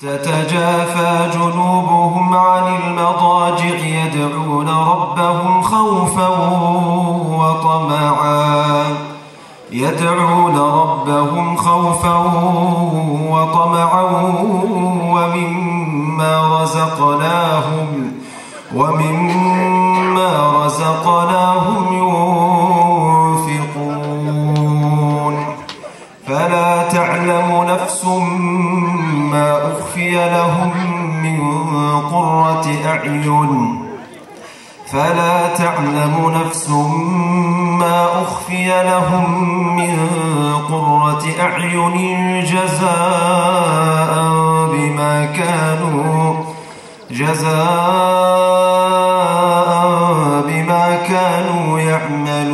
تتجافى جنوبهم عن المضاجع يدعون ربهم خوفا وطمعا ومما رزقناهم ينفقون فلا تعلم نفس ما أخفي لهم من قرة أعين جزاء بما كانوا يعملون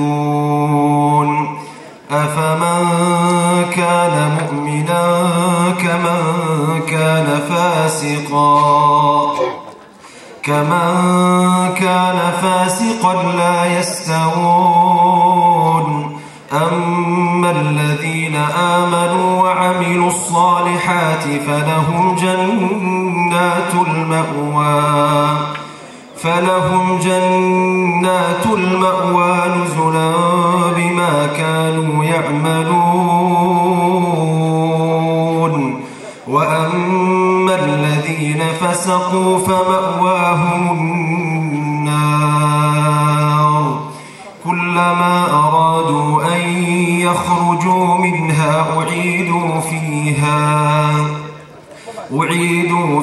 أفمن كان مؤمنا كمن كان فاسقا لا يستوون أما الذين آمنوا وعملوا الصالحات فلهم جنات المأوى نزلا بما كانوا يعملون وأما الذين فسقوا فمأواهم النار كلما أرادوا أن يخرجوا منها أعيدوا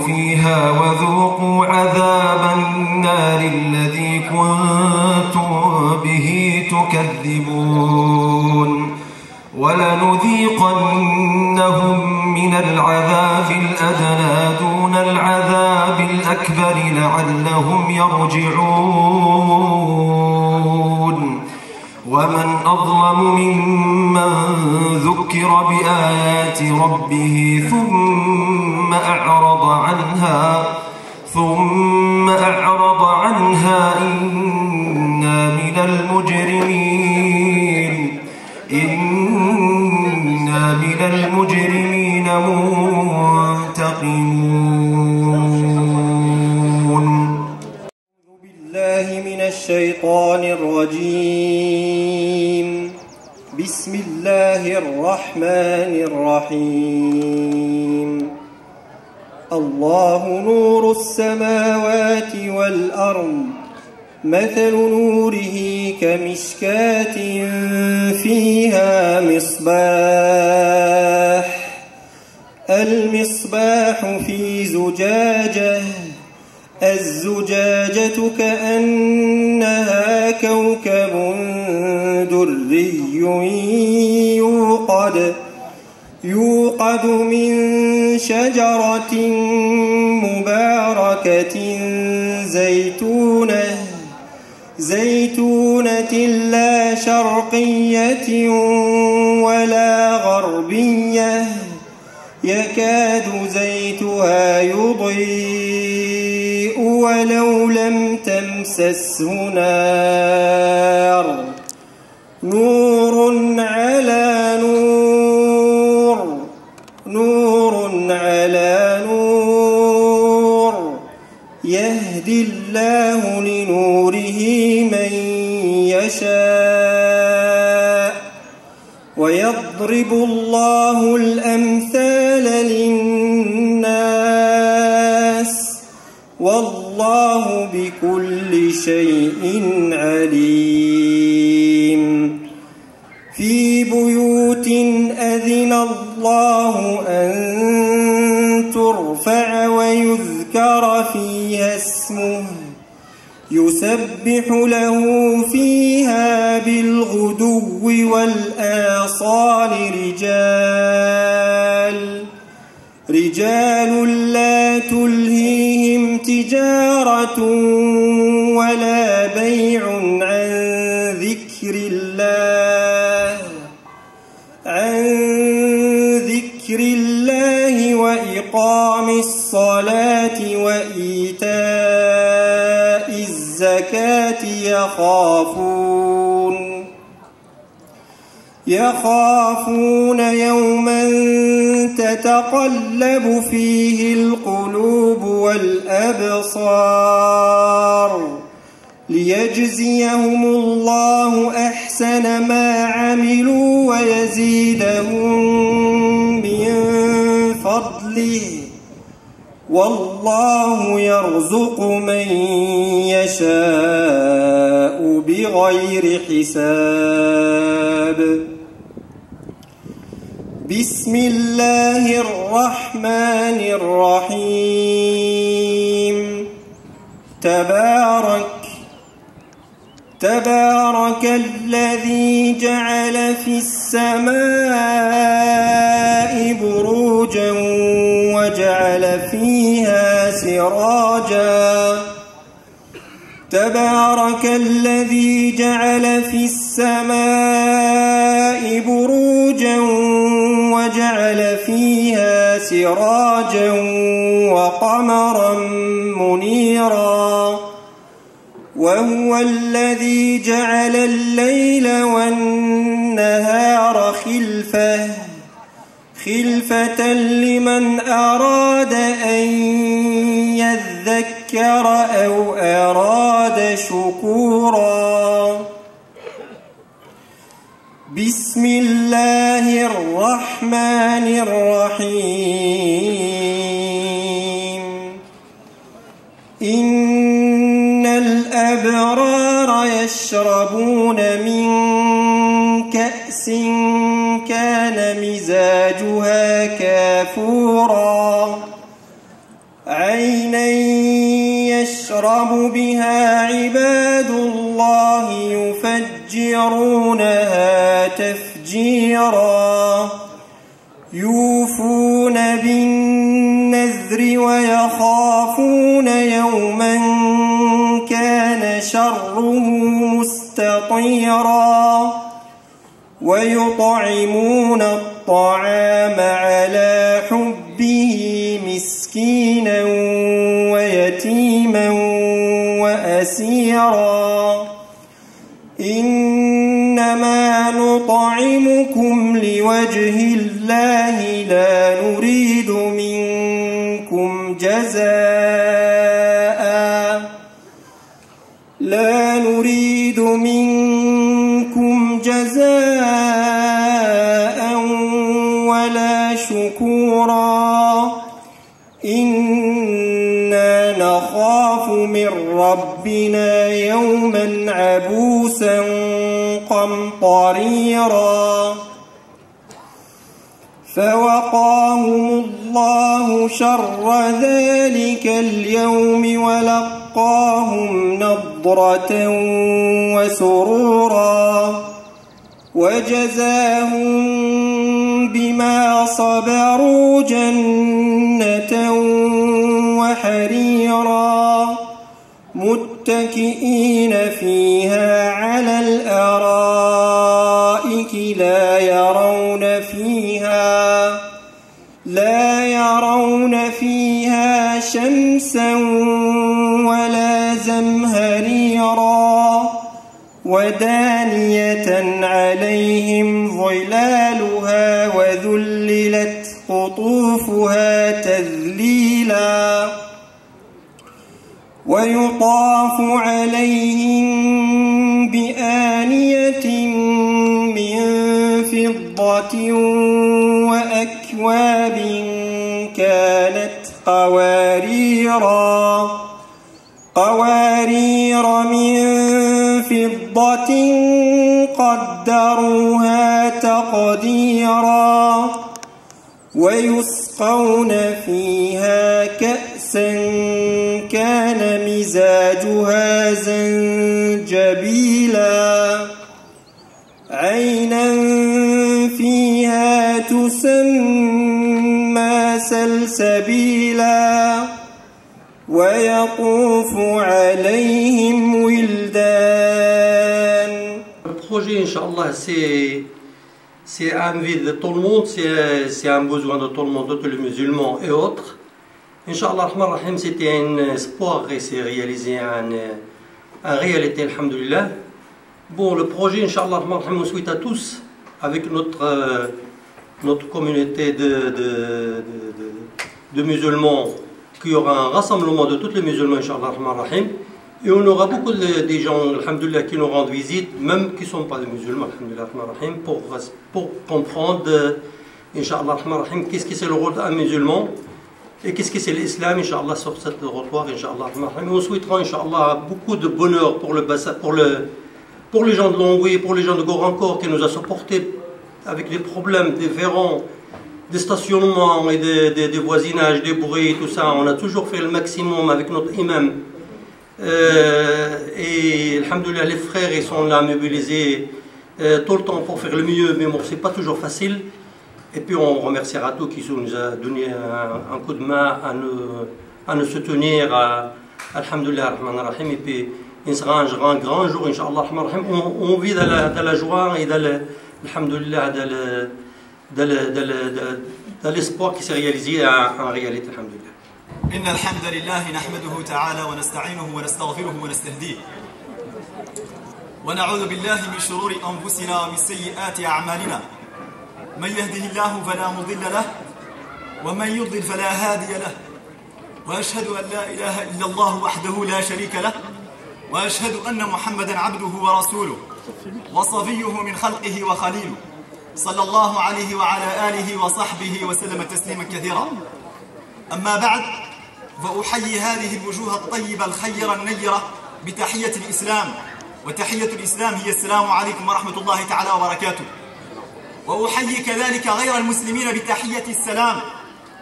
فيها وذوقوا عذاب النار الذي كنتم به تكذبون ولنذيقنهم من العذاب الأدنى دون العذاب الأكبر لعلهم يرجعون ومن أظلم ممن ذكر بآيات ربه ثم أعرض عنها إنا من المجرمين منتقمون. أعوذ بالله من الشيطان الرجيم. بسم الله الرحمن الرحيم. الله نور السماوات والأرض مثل نوره كمشكاة فيها المصباح في زجاجة الزجاجة كأنها كوكب دري يوقد من شجرة مباركة زيتونة لا شرقية ولا غربية يكاد زيتها يضيء ولو لم تمسسه نار نور على نور يهدي الله لنوره من يشاء ويضرب الله الأمثال للناس والله بكل شيء عليم. في بيوت أذن الله أن ترفع ويذكر فيها اسمه يسبح له فيها بالغدو والآصال رجال لا تلهيهم تجارة ولا بيع عن ذكر الله وإقام الصلاة وإيتاء الزكاة يخافون يوما تتقلب فيه القلوب والأبصار ليجزيهم الله أحسن ما عملوا ويزيدهم من فضله والله يرزق من يشاء بغير حساب. بسم الله الرحمن الرحيم. تبارك الذي جعل في السماء بروجا وجعل فيها سراجا. تبارك الذي جعل في السماء بروجا وجعل فيها سراجا وقمرا منيرا وهو الذي جعل الليل والنهار خلفة لمن أراد أن يذكر أو أراد شكورا. بسم الله الرحمن الرحيم. إن الأبرار يشربون من كأس كان مزاجها كافورا عينا يشرب بها عباد الله يفجرونها تفجيرا. يوفون بالنذر ويخافون يوما كان شره مستطيرا ويطعمون الطعام على حبه مسكينا ويتيما وأسيرا. إنما نطعمكم لوجه الله لا نريد منكم جزاء ولا شكورا. إنا نخاف من ربنا يوما عبوسا قمطريرا. فوقاهم الله شر ذلك اليوم ولقاهم نضرة وسرورا وجزاهم بما صبروا جنة وحريرا متكئين فيها على الأرائك لا يرون فيها شمسا ولا زمهريرا ودانية عليهم ظلالها وذللت قطوفها تذليلا. ويطاف عليهم بآنية من فضة وأكواب كانت قوارير من فضة قدروها تقديرا. ويسقون فيها كأسا كان مزاجها زنجبيلا عينا فيها تسمى سلسبيلا ويطوف عليهم ولدان. Le projet, Inch'Allah, c'est un envie de tout le monde, c'est un besoin de tout le monde, de tous les musulmans et autres. Inch'Allah, Rahim, c'était un espoir et c'est réalisé en réalité, alhamdulillah. Bon, le projet, Inch'Allah, on souhaite à tous avec notre communauté de musulmans, qu'il y aura un rassemblement de tous les musulmans, Inch'Allah Rahim. Et on aura beaucoup de gens, alhamdoulilah, qui nous rendent visite, même qui ne sont pas des musulmans, alhamdoulilah Rahim, pour comprendre, Inch'Allah Rahim, qu'est-ce que c'est le rôle d'un musulman et qu'est-ce que c'est l'islam, Inch'Allah, sur cette trottoir, Inch'Allah Rahim. On souhaitera, Inch'Allah, beaucoup de bonheur pour les gens de Longwy, pour les gens de Gorancor qui nous a supportés avec des problèmes, des vérans, des stationnements et des voisinages, des bruits, tout ça. On a toujours fait le maximum avec notre imam. Et alhamdoulilah, les frères ils sont là mobilisés tout le temps pour faire le mieux, mais bon, c'est pas toujours facile. Et puis on remerciera tous qui nous a donné un coup de main à nous soutenir, alhamdoulilah Rahim. Et puis il sera un grand jour, Inch'Allah Rahim. On vit dans la joie et dans l'espoir qui s'est réalisé en réalité, alhamdoulilah. إن الحمد لله نحمده تعالى ونستعينه ونستغفره ونستهديه ونعوذ بالله من شرور أنفسنا ومن سيئات أعمالنا من يهده الله فلا مضل له ومن يضلل فلا هادي له وأشهد أن لا إله إلا الله وحده لا شريك له وأشهد أن محمدا عبده ورسوله وصفيه من خلقه وخليله صلى الله عليه وعلى آله وصحبه وسلم تسليما كثيرا. أما بعد، فأحيي هذه الوجوه الطيبة الخيرة النيرة بتحية الإسلام، وتحية الإسلام هي السلام عليكم ورحمة الله تعالى وبركاته. وأحيي كذلك غير المسلمين بتحية السلام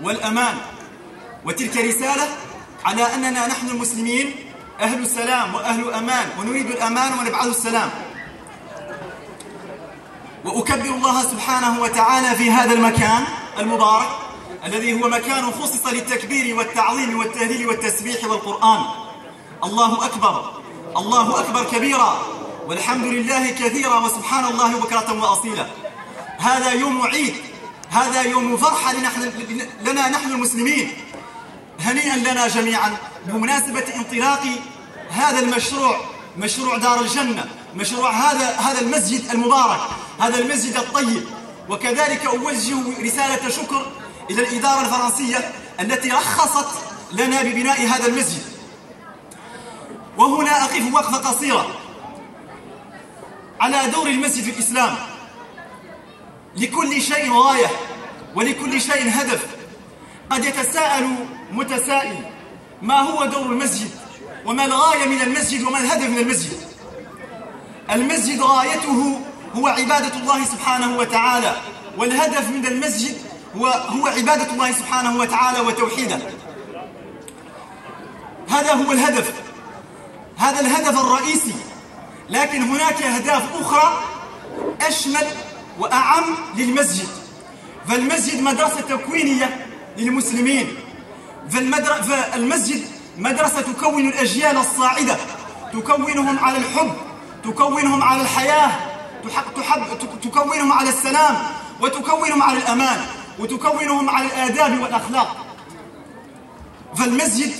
والأمان، وتلك رسالة على أننا نحن المسلمين أهل السلام وأهل أمان، ونريد الأمان ونبعث السلام. وأكبر الله سبحانه وتعالى في هذا المكان المبارك الذي هو مكان خصص للتكبير والتعظيم والتهليل والتسبيح والقرآن. الله أكبر، الله أكبر كبيرا، والحمد لله كثيرا، وسبحان الله بكرة وأصيلا. هذا يوم عيد، هذا يوم فرحة لنا نحن المسلمين. هنيئا لنا جميعا بمناسبة انطلاق هذا المشروع، مشروع دار الجنة، مشروع هذا المسجد المبارك، هذا المسجد الطيب. وكذلك أوجه رسالة شكر إلى الإدارة الفرنسية التي رخصت لنا ببناء هذا المسجد. وهنا أقف وقفة قصيرة على دور المسجد في الإسلام. لكل شيء غاية ولكل شيء هدف. قد يتساءل متسائل: ما هو دور المسجد؟ وما الغاية من المسجد؟ وما الهدف من المسجد؟ المسجد غايته هو عبادة الله سبحانه وتعالى، والهدف من المسجد هو عبادة الله سبحانه وتعالى وتوحيده. هذا هو الهدف، هذا الهدف الرئيسي. لكن هناك أهداف أخرى أشمل وأعم للمسجد. فالمسجد مدرسة تكوينية للمسلمين، فالمسجد مدرسة تكون الأجيال الصاعدة، تكونهم على الحب، تكونهم على الحياة، تكونهم على السلام، وتكونهم على الأمان، وتكونهم على الآداب والأخلاق. فالمسجد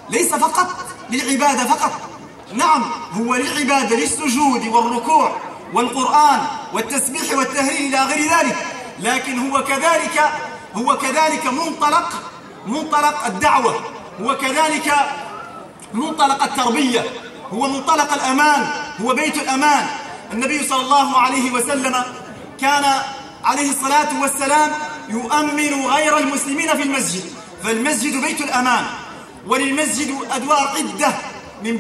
ليس فقط للعبادة فقط، نعم هو للعبادة، للسجود والركوع والقرآن والتسبيح والتهليل إلى غير ذلك، لكن هو كذلك منطلق الدعوة، هو كذلك منطلق التربية، هو منطلق الأمان، هو بيت الأمان. النبي صلى الله عليه وسلم كان عليه الصلاة والسلام يؤمن غير المسلمين في المسجد، فالمسجد بيت الأمان. وللمسجد أدوار عدة، من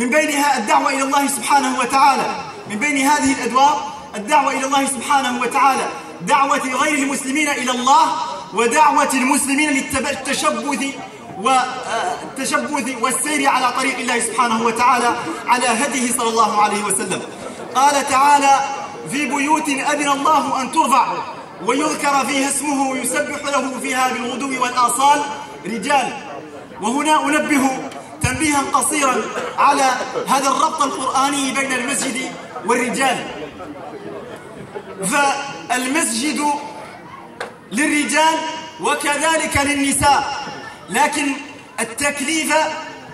بينها الدعوة إلى الله سبحانه وتعالى. من بين هذه الأدوار الدعوة إلى الله سبحانه وتعالى، دعوة غير المسلمين إلى الله، ودعوة المسلمين للتشبث والسير على طريق الله سبحانه وتعالى على هديه صلى الله عليه وسلم. قال تعالى: في بيوت أذن الله أن ترفع ويذكر فيها اسمه يسبح له فيها بالغدو والآصال رجال. وهنا أنبه تنبيها قصيرا على هذا الربط القرآني بين المسجد والرجال. فالمسجد للرجال وكذلك للنساء، لكن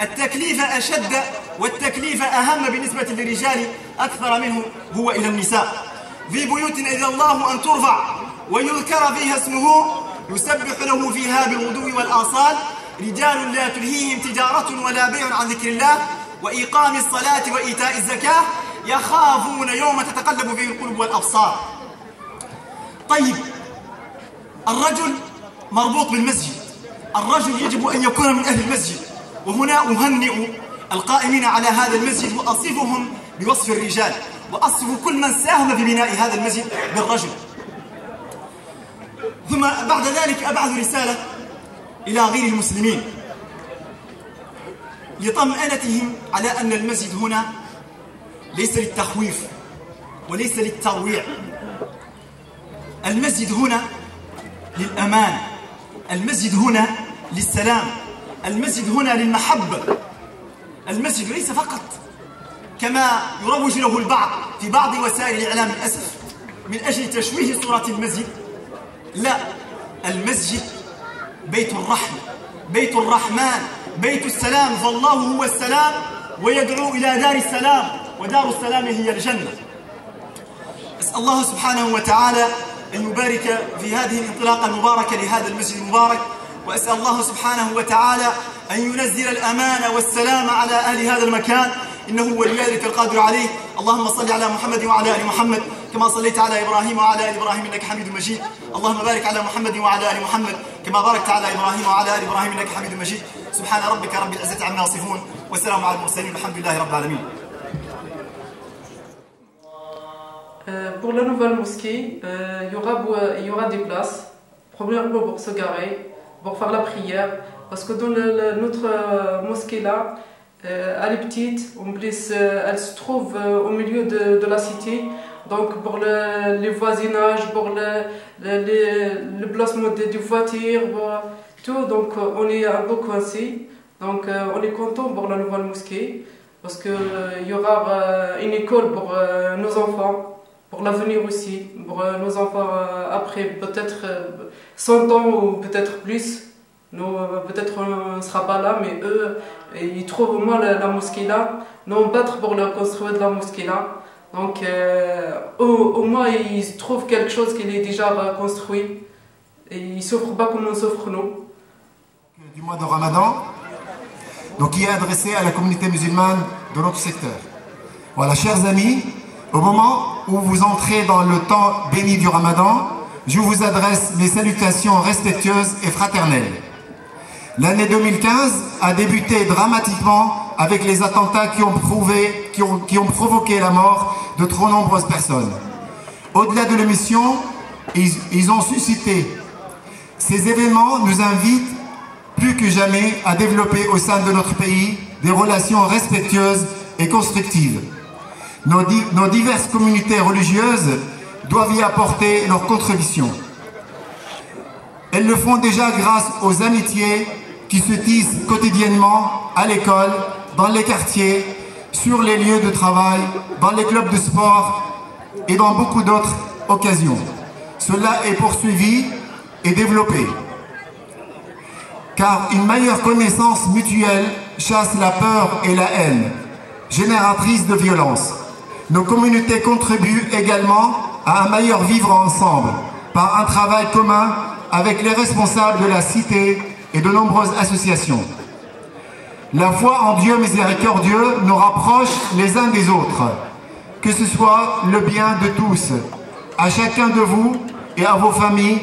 التكليف أشد والتكليف أهم بالنسبة للرجال أكثر منه هو إلى النساء. في بيوت إذن الله أن ترفع ويذكر فيها اسمه يسبح له فيها بالغدو والآصال رجال لا تلهيهم تجارة ولا بيع عن ذكر الله وإقام الصلاة وإيتاء الزكاة يخافون يوم تتقلب فيه القلوب والأبصار. طيب، الرجل مربوط بالمسجد، الرجل يجب أن يكون من أهل المسجد، وهنا أهنئ القائمين على هذا المسجد وأصفهم بوصف الرجال وأصف كل من ساهم في بناء هذا المسجد بالرجل. ثم بعد ذلك أبعث رسالة إلى غير المسلمين لطمأنتهم على أن المسجد هنا ليس للتخويف وليس للترويع، المسجد هنا للأمان، المسجد هنا للسلام، المسجد هنا للمحبة. المسجد ليس فقط كما يروج له البعض في بعض وسائل الإعلام للأسف من أجل تشويه صورة المسجد، لا، المسجد بيت الرحمة، بيت الرحمن، بيت السلام، فالله هو السلام ويدعو إلى دار السلام، ودار السلام هي الجنة. أسأل الله سبحانه وتعالى أن يبارك في هذه الانطلاقة المباركة لهذا المسجد المبارك، وأسأل الله سبحانه وتعالى أن ينزل الأمان والسلام على أهل هذا المكان، إنه ولي ذلك القادر عليه. اللهم صل على محمد وعلى آل محمد كما صليت على إبراهيم وعلى آل إبراهيم إنك حميد مجيد. اللهم بارك على محمد وعلى آل محمد كما باركت على إبراهيم وعلى آل إبراهيم إنك حميد مجيد. سبحان ربك رب العزة عما يصفون والسلام على المرسلين والحمد لله رب العالمين. Pour la nouvelle mosquée, il y aura des places, premièrement pour se garer, pour faire la prière, parce que dans notre mosquée là, elle est petite, en plus elle se trouve au milieu de la cité, donc pour les voisinages, pour le placement des voitures, tout, donc on est un peu coincé, donc on est content pour la nouvelle mosquée, parce qu'il y aura une école pour nos enfants, pour l'avenir aussi, pour nos enfants après peut-être 100 ans ou peut-être plus. Nous, peut-être on ne sera pas là, mais eux, ils trouvent au moins la mosquée là. Nous, on battre pour leur construire de la mosquée là. Donc, au moins, ils trouvent quelque chose qui est déjà construit. Et ils ne souffrent pas comme on souffre nous. Du mois de Ramadan, donc qui est adressé à la communauté musulmane de notre secteur. Voilà, chers amis, au moment où vous entrez dans le temps béni du Ramadan, je vous adresse mes salutations respectueuses et fraternelles. L'année 2015 a débuté dramatiquement avec les attentats qui ont provoqué la mort de trop nombreuses personnes. Au-delà de l'émission, ils ont suscité. Ces événements nous invitent plus que jamais à développer au sein de notre pays des relations respectueuses et constructives. Nos diverses communautés religieuses doivent y apporter leur contribution. Elles le font déjà grâce aux amitiés qui se tissent quotidiennement à l'école, dans les quartiers, sur les lieux de travail, dans les clubs de sport et dans beaucoup d'autres occasions. Cela est poursuivi et développé. Car une meilleure connaissance mutuelle chasse la peur et la haine, génératrice de violence. Nos communautés contribuent également à un meilleur vivre ensemble, par un travail commun avec les responsables de la cité et de nombreuses associations. La foi en Dieu miséricordieux nous rapproche les uns des autres, que ce soit le bien de tous. À chacun de vous et à vos familles,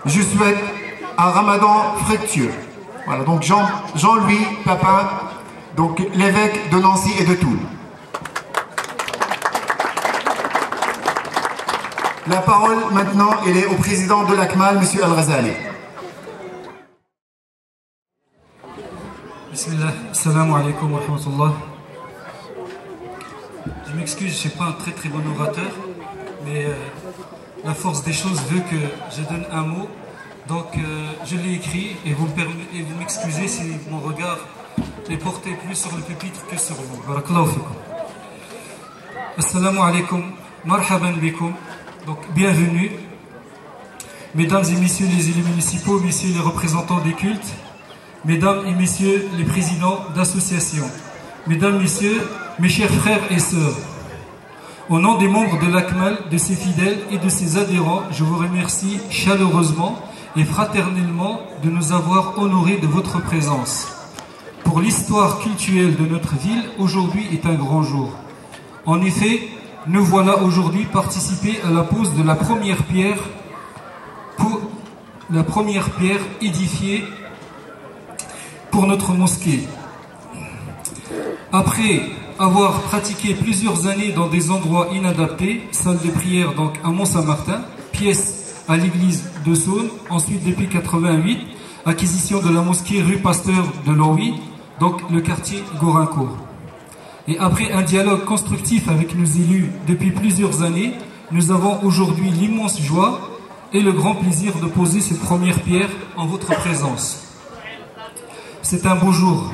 je souhaite un Ramadan fructueux. Voilà, donc Jean-Louis Papin, donc l'évêque de Nancy et de Toul. La parole maintenant, elle est au président de l'ACMAL, M. Al-Ghazali. Bismillah, assalamu alaikum wa rahmatullah. Je m'excuse, je ne suis pas un très bon orateur, mais la force des choses veut que je donne un mot. Donc je l'ai écrit et vous m'excusez si mon regard est porté plus sur le pupitre que sur vous. Barakallahu fikum. Assalamu alaikum, marhaban bikum. Donc bienvenue, mesdames et messieurs les élus municipaux, messieurs les représentants des cultes, mesdames et messieurs les présidents d'associations, mesdames, messieurs, mes chers frères et sœurs. Au nom des membres de l'ACMAL, de ses fidèles et de ses adhérents, je vous remercie chaleureusement et fraternellement de nous avoir honorés de votre présence. Pour l'histoire culturelle de notre ville, aujourd'hui est un grand jour. En effet, nous voilà aujourd'hui participer à la pose de la première pierre édifiée pour notre mosquée. Après avoir pratiqué plusieurs années dans des endroits inadaptés, salle de prière donc à Mont-Saint-Martin, pièce à l'église de Saône, ensuite depuis 88, acquisition de la mosquée rue Pasteur de Longwy, donc le quartier Gorincourt. Et après un dialogue constructif avec nos élus depuis plusieurs années, nous avons aujourd'hui l'immense joie et le grand plaisir de poser cette première pierre en votre présence. C'est un beau jour,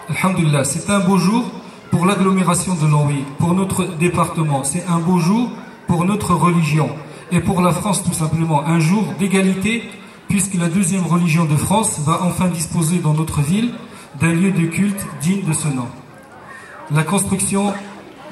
alhamdoulilah, c'est un beau jour pour l'agglomération de Longwy, pour notre département, c'est un beau jour pour notre religion et pour la France tout simplement, un jour d'égalité puisque la deuxième religion de France va enfin disposer dans notre ville d'un lieu de culte digne de ce nom. La construction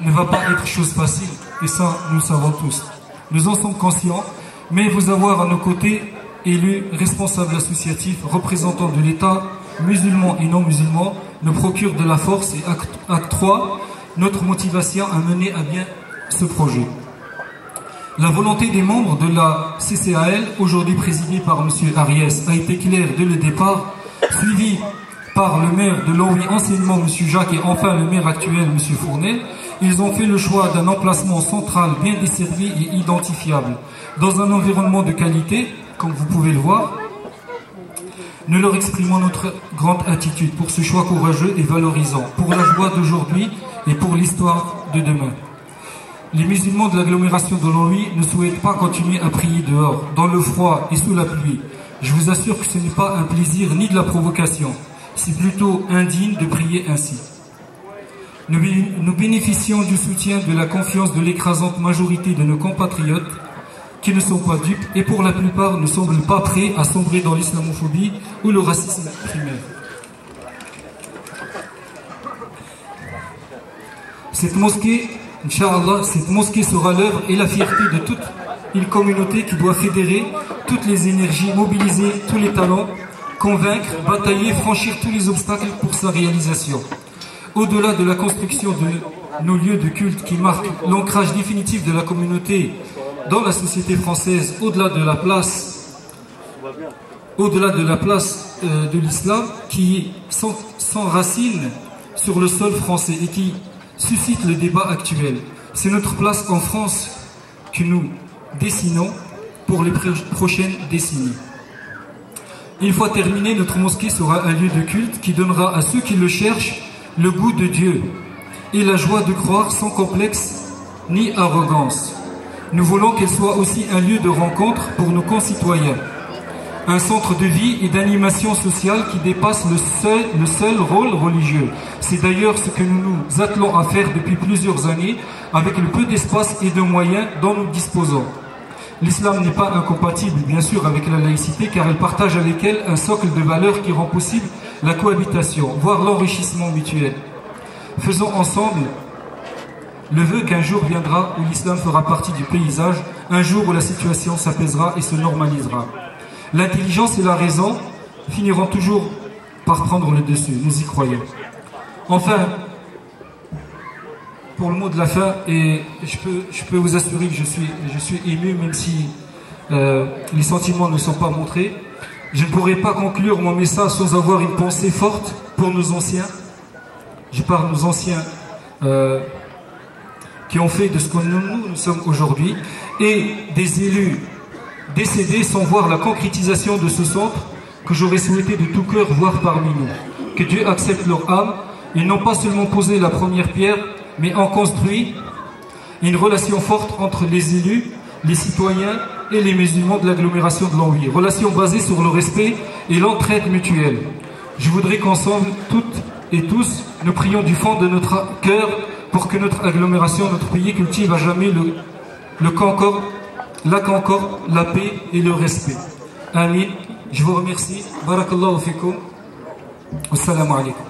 ne va pas être chose facile, et ça nous le savons tous. Nous en sommes conscients, mais vous avoir à nos côtés, élus, responsables associatifs, représentants de l'État, musulmans et non musulmans, nous procure de la force et accroît notre motivation à mener à bien ce projet. La volonté des membres de la CCAL, aujourd'hui présidée par M. Ariès, a été claire dès le départ, suivie par le maire de Longwy, anciennement M. Jacques, et enfin le maire actuel, M. Fournel. Ils ont fait le choix d'un emplacement central bien desservi et identifiable, dans un environnement de qualité, comme vous pouvez le voir. Nous leur exprimons notre grande attitude pour ce choix courageux et valorisant, pour la joie d'aujourd'hui et pour l'histoire de demain. Les musulmans de l'agglomération de Longwy ne souhaitent pas continuer à prier dehors, dans le froid et sous la pluie. Je vous assure que ce n'est pas un plaisir ni de la provocation. C'est plutôt indigne de prier ainsi. Nous bénéficions du soutien, de la confiance de l'écrasante majorité de nos compatriotes qui ne sont pas dupes et pour la plupart ne semblent pas prêts à sombrer dans l'islamophobie ou le racisme primaire. Cette mosquée, Inch'Allah, cette mosquée sera l'œuvre et la fierté de toute une communauté qui doit fédérer toutes les énergies, mobiliser tous les talents, convaincre, batailler, franchir tous les obstacles pour sa réalisation. Au-delà de la construction de nos lieux de culte qui marquent l'ancrage définitif de la communauté dans la société française, au-delà de la place de l'islam, qui s'enracine sur le sol français et qui suscite le débat actuel. C'est notre place en France que nous dessinons pour les prochaines décennies. Une fois terminée, notre mosquée sera un lieu de culte qui donnera à ceux qui le cherchent le goût de Dieu et la joie de croire sans complexe ni arrogance. Nous voulons qu'elle soit aussi un lieu de rencontre pour nos concitoyens, un centre de vie et d'animation sociale qui dépasse le seul rôle religieux. C'est d'ailleurs ce que nous nous attelons à faire depuis plusieurs années avec le peu d'espace et de moyens dont nous disposons. L'islam n'est pas incompatible, bien sûr, avec la laïcité, car elle partage avec elle un socle de valeurs qui rend possible la cohabitation, voire l'enrichissement mutuel. Faisons ensemble le vœu qu'un jour viendra où l'islam fera partie du paysage, un jour où la situation s'apaisera et se normalisera. L'intelligence et la raison finiront toujours par prendre le dessus, nous y croyons. Enfin, pour le mot de la fin, et je peux vous assurer que je suis ému, même si les sentiments ne sont pas montrés. Je ne pourrais pas conclure mon message sans avoir une pensée forte pour nos anciens. Je parle de nos anciens qui ont fait de ce que nous sommes aujourd'hui, et des élus décédés sans voir la concrétisation de ce centre que j'aurais souhaité de tout cœur voir parmi nous. Que Dieu accepte leur âme. Ils n'ont pas seulement posé la première pierre, mais ont construit une relation forte entre les élus, les citoyens et les musulmans de l'agglomération de Longwy. Relation basée sur le respect et l'entraide mutuelle. Je voudrais qu'ensemble, toutes et tous, nous prions du fond de notre cœur pour que notre agglomération, notre pays cultive à jamais la concorde, la paix et le respect. Amin. Je vous remercie. Barakallahu fikum. Assalamu alaikum.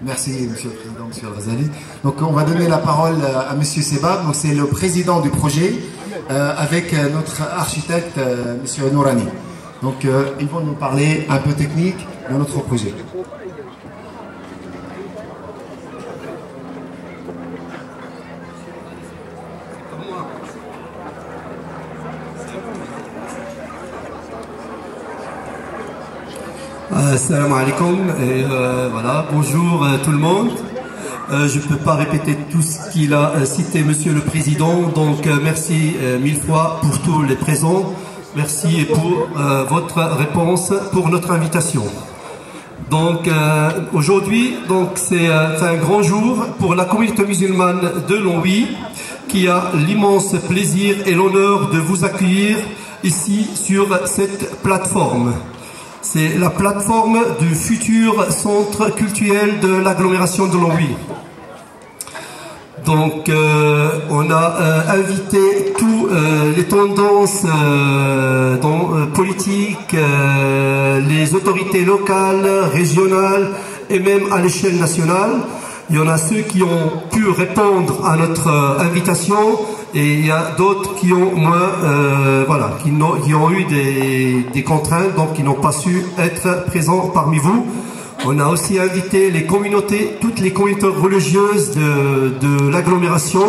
Merci, Monsieur le Président, Monsieur Al-Ghazali. Donc, on va donner la parole à Monsieur Sebab. Donc, c'est le président du projet, avec notre architecte, Monsieur Nourani. Donc, ils vont nous parler un peu technique de notre projet. Salam alaikum et voilà, bonjour tout le monde. Je ne peux pas répéter tout ce qu'il a cité Monsieur le Président, donc merci mille fois pour tous les présents. Merci pour votre réponse pour notre invitation. Donc aujourd'hui, c'est un grand jour pour la communauté musulmane de Longwy qui a l'immense plaisir et l'honneur de vous accueillir ici sur cette plateforme. C'est la plateforme du futur centre culturel de l'agglomération de Longwy. Donc, on a invité tous les tendances politiques, les autorités locales, régionales et même à l'échelle nationale. Il y en a ceux qui ont pu répondre à notre invitation et il y a d'autres qui ont moins, voilà, qui ont eu des contraintes, donc qui n'ont pas su être présents parmi vous. On a aussi invité les communautés, toutes les communautés religieuses de l'agglomération.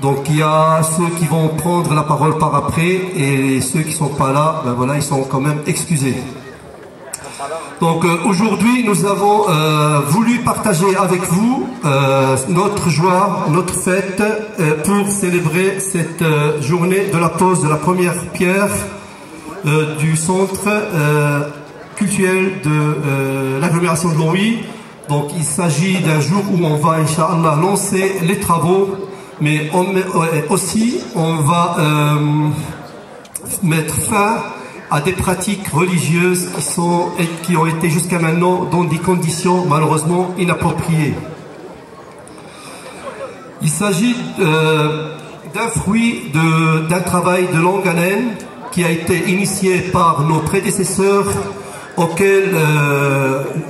Donc il y a ceux qui vont prendre la parole par après et ceux qui ne sont pas là, ben voilà, ils sont quand même excusés. Donc aujourd'hui, nous avons voulu partager avec vous notre joie, notre fête pour célébrer cette journée de la pose de la première pierre du centre culturel de l'agglomération de Longwy. Donc il s'agit d'un jour où on va, Inch'Allah, lancer les travaux, mais aussi on va mettre fin à des pratiques religieuses qui ont été jusqu'à maintenant dans des conditions malheureusement inappropriées. Il s'agit d'un fruit d'un travail de longue haleine qui a été initié par nos prédécesseurs, auxquels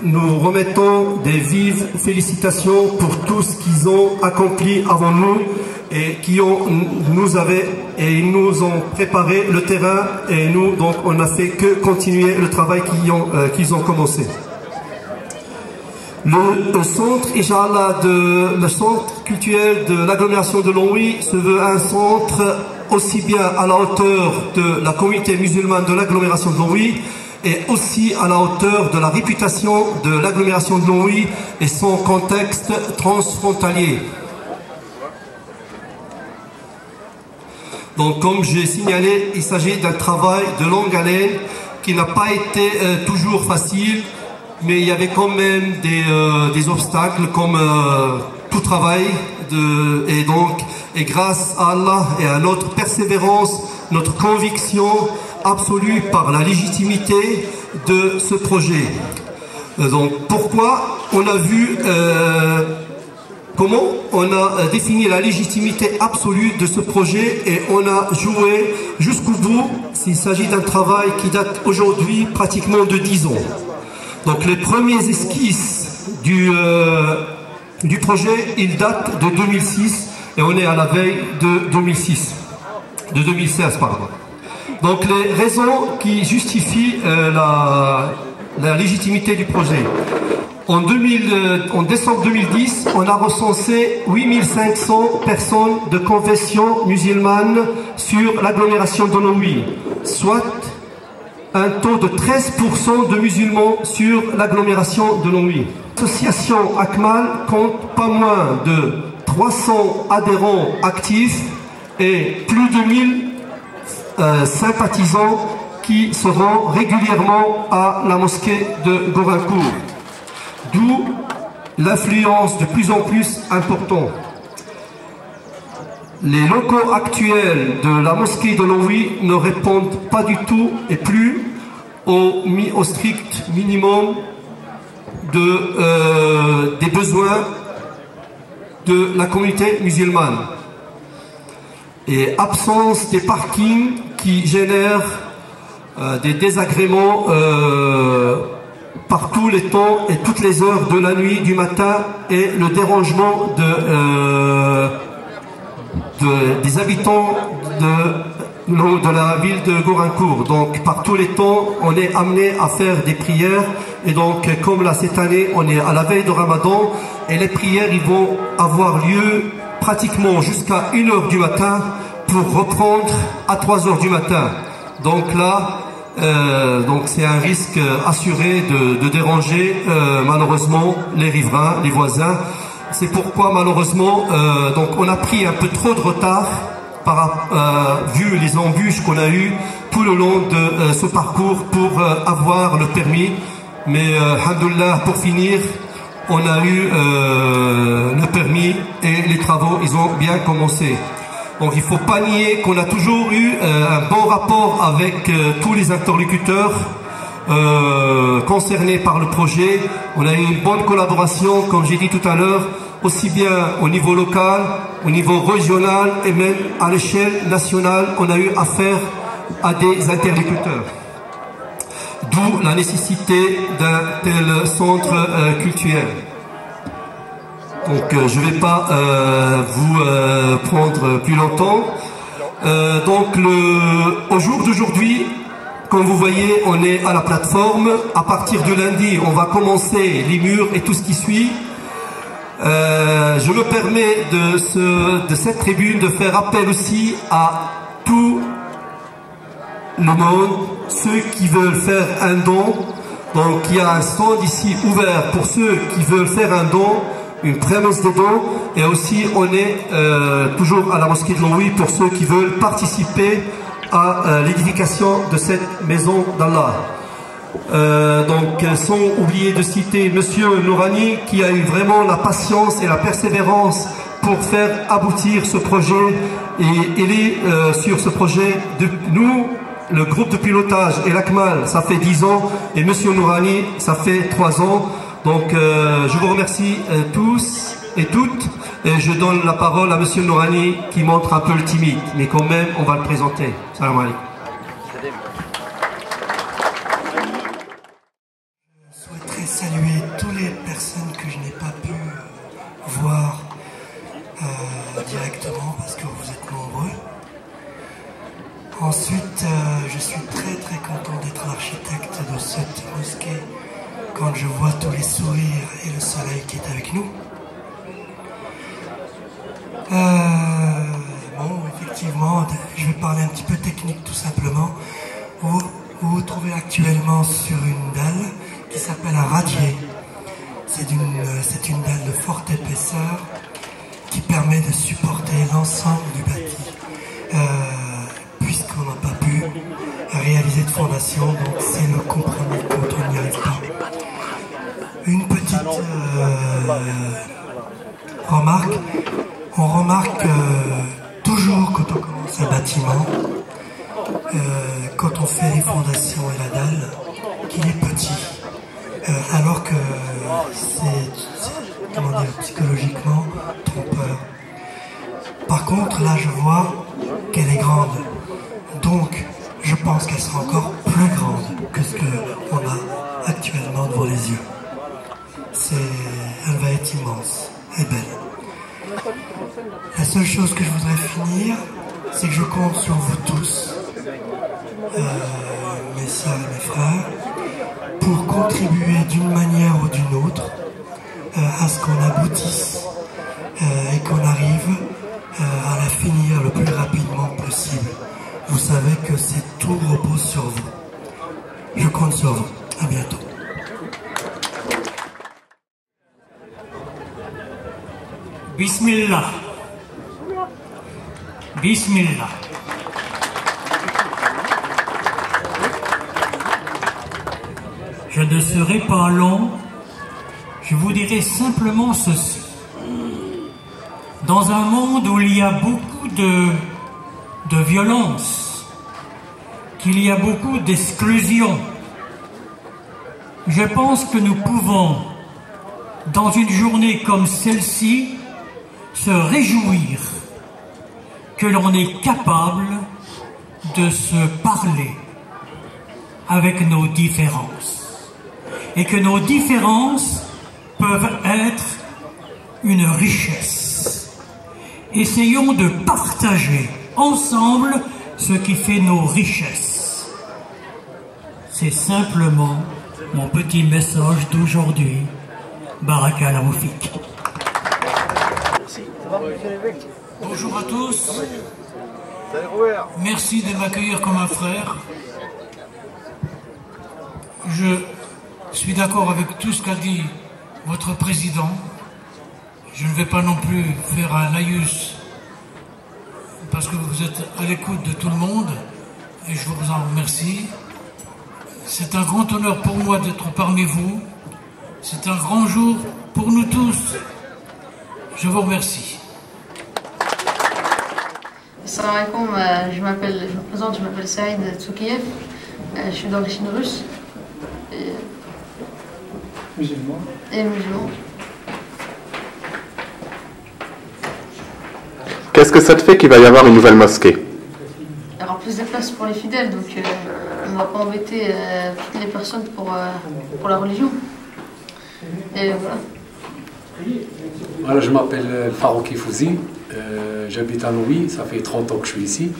nous remettons des vives félicitations pour tout ce qu'ils ont accompli avant nous et qui nous ont préparé le terrain et nous donc on n'a fait que continuer le travail qu'ils ont commencé. Le centre, Inch'Allah, le centre culturel de l'agglomération de Longwy se veut un centre aussi bien à la hauteur de la communauté musulmane de l'agglomération de Longwy et aussi à la hauteur de la réputation de l'agglomération de Longwy et son contexte transfrontalier. Donc comme j'ai signalé, il s'agit d'un travail de longue haleine qui n'a pas été toujours facile, mais il y avait quand même des obstacles comme tout travail et grâce à Allah et à notre persévérance, notre conviction absolue par la légitimité de ce projet. Donc pourquoi on a vu comment on a défini la légitimité absolue de ce projet et on a joué jusqu'au bout. Il s'agit d'un travail qui date aujourd'hui pratiquement de 10 ans. Donc les premiers esquisses du projet, ils datent de 2006 et on est à la veille de 2016 pardon. Donc les raisons qui justifient la légitimité du projet. En décembre 2010, on a recensé 8500 personnes de confession musulmane sur l'agglomération de Longwy, soit un taux de 13% de musulmans sur l'agglomération de Longwy. L'association ACMAL compte pas moins de 300 adhérents actifs et plus de 1000 sympathisants qui se rendent régulièrement à la mosquée de Gorincourt. D'où l'influence de plus en plus importante. Les locaux actuels de la mosquée de Longwy ne répondent pas du tout et plus au strict minimum des besoins de la communauté musulmane. Et absence des parkings qui génèrent des désagréments par tous les temps et toutes les heures de la nuit, du matin, et le dérangement des habitants de la ville de Gorincourt. Donc par tous les temps, on est amené à faire des prières, et donc comme là cette année, on est à la veille de Ramadan, et les prières ils vont avoir lieu pratiquement jusqu'à 1h du matin pour reprendre à 3h du matin. Donc là, donc c'est un risque assuré de déranger malheureusement les riverains, les voisins. C'est pourquoi malheureusement donc on a pris un peu trop de retard vu les embûches qu'on a eues tout le long de ce parcours pour avoir le permis. Mais alhamdoulilah, pour finir, on a eu le permis et les travaux ils ont bien commencé. Donc il ne faut pas nier qu'on a toujours eu un bon rapport avec tous les interlocuteurs concernés par le projet. On a eu une bonne collaboration, comme j'ai dit tout à l'heure, aussi bien au niveau local, au niveau régional et même à l'échelle nationale. On a eu affaire à des interlocuteurs. D'où la nécessité d'un tel centre culturel. Donc je ne vais pas vous prendre plus longtemps. Donc au jour d'aujourd'hui, comme vous voyez, on est à la plateforme. À partir de lundi, on va commencer les murs et tout ce qui suit. Je me permets de cette tribune de faire appel aussi à tout le monde, ceux qui veulent faire un don. Donc il y a un stand ici ouvert pour ceux qui veulent faire un don, une promesse de don, et aussi on est toujours à la mosquée de Longwy pour ceux qui veulent participer à l'édification de cette maison d'Allah. Donc sans oublier de citer Monsieur Nourani qui a eu vraiment la patience et la persévérance pour faire aboutir ce projet, et il est sur ce projet de nous. Le groupe de pilotage et l'ACMAL, ça fait 10 ans, et Monsieur Nourani, ça fait 3 ans. Donc je vous remercie tous et toutes, et je donne la parole à Monsieur Nourani qui montre un peu le timide, mais quand même on va le présenter. Salam alaikum. Je souhaiterais saluer toutes les personnes que je n'ai pas pu voir directement parce que vous êtes nombreux. Ensuite, je suis très content d'être l'architecte de cette mosquée quand je vois tous les sourires et le soleil qui est avec nous. Bon, effectivement, je vais parler un petit peu technique tout simplement. Vous vous trouvez actuellement sur une dalle qui s'appelle un radier. C'est une dalle de forte épaisseur qui permet de supporter l'ensemble du bâti. Puisqu'on n'a pas pu réaliser de fondation, donc c'est le compromis quand on n'y arrive pas. Une petite remarque, on remarque toujours quand on commence un bâtiment, quand on fait les fondations et la dalle, qu'il est petit, alors que c'est, comment dire, psychologiquement trompeur. Par contre, là je vois qu'elle est grande. Donc, je pense qu'elle sera encore plus grande que ce qu'on a actuellement devant les yeux. Elle va être immense et belle. La seule chose que je voudrais finir, c'est que je compte sur vous tous, mes sœurs et mes frères, pour contribuer d'une manière ou d'une autre à ce qu'on aboutisse et qu'on arrive à la finir le plus rapidement possible. Vous savez que tout repose sur vous. Je compte sur vous. À bientôt. Bismillah. Bismillah. Je ne serai pas long, je vous dirai simplement ceci. Dans un monde où il y a beaucoup de violence, qu'il y a beaucoup d'exclusion, je pense que nous pouvons, dans une journée comme celle-ci, se réjouir que l'on est capable de se parler avec nos différences. et que nos différences peuvent être une richesse. Essayons de partager ensemble ce qui fait nos richesses. C'est simplement mon petit message d'aujourd'hui. Barakallahu fik. Bonjour à tous. Merci de m'accueillir comme un frère. Je suis d'accord avec tout ce qu'a dit votre président. Je ne vais pas non plus faire un laïus parce que vous êtes à l'écoute de tout le monde et je vous en remercie. C'est un grand honneur pour moi d'être parmi vous. C'est un grand jour pour nous tous. Je vous remercie. Assalamu alaikum, je me présente, je m'appelle Saïd Tsoukiyev, je suis d'origine russe et musulman. Qu'est-ce que ça te fait qu'il va y avoir une nouvelle mosquée? Il y aura plus de place pour les fidèles, donc on ne va pas embêter toutes les personnes pour la religion. Et voilà. Voilà, je m'appelle Farouki Fouzi, j'habite à Noui, ça fait 30 ans que je suis ici.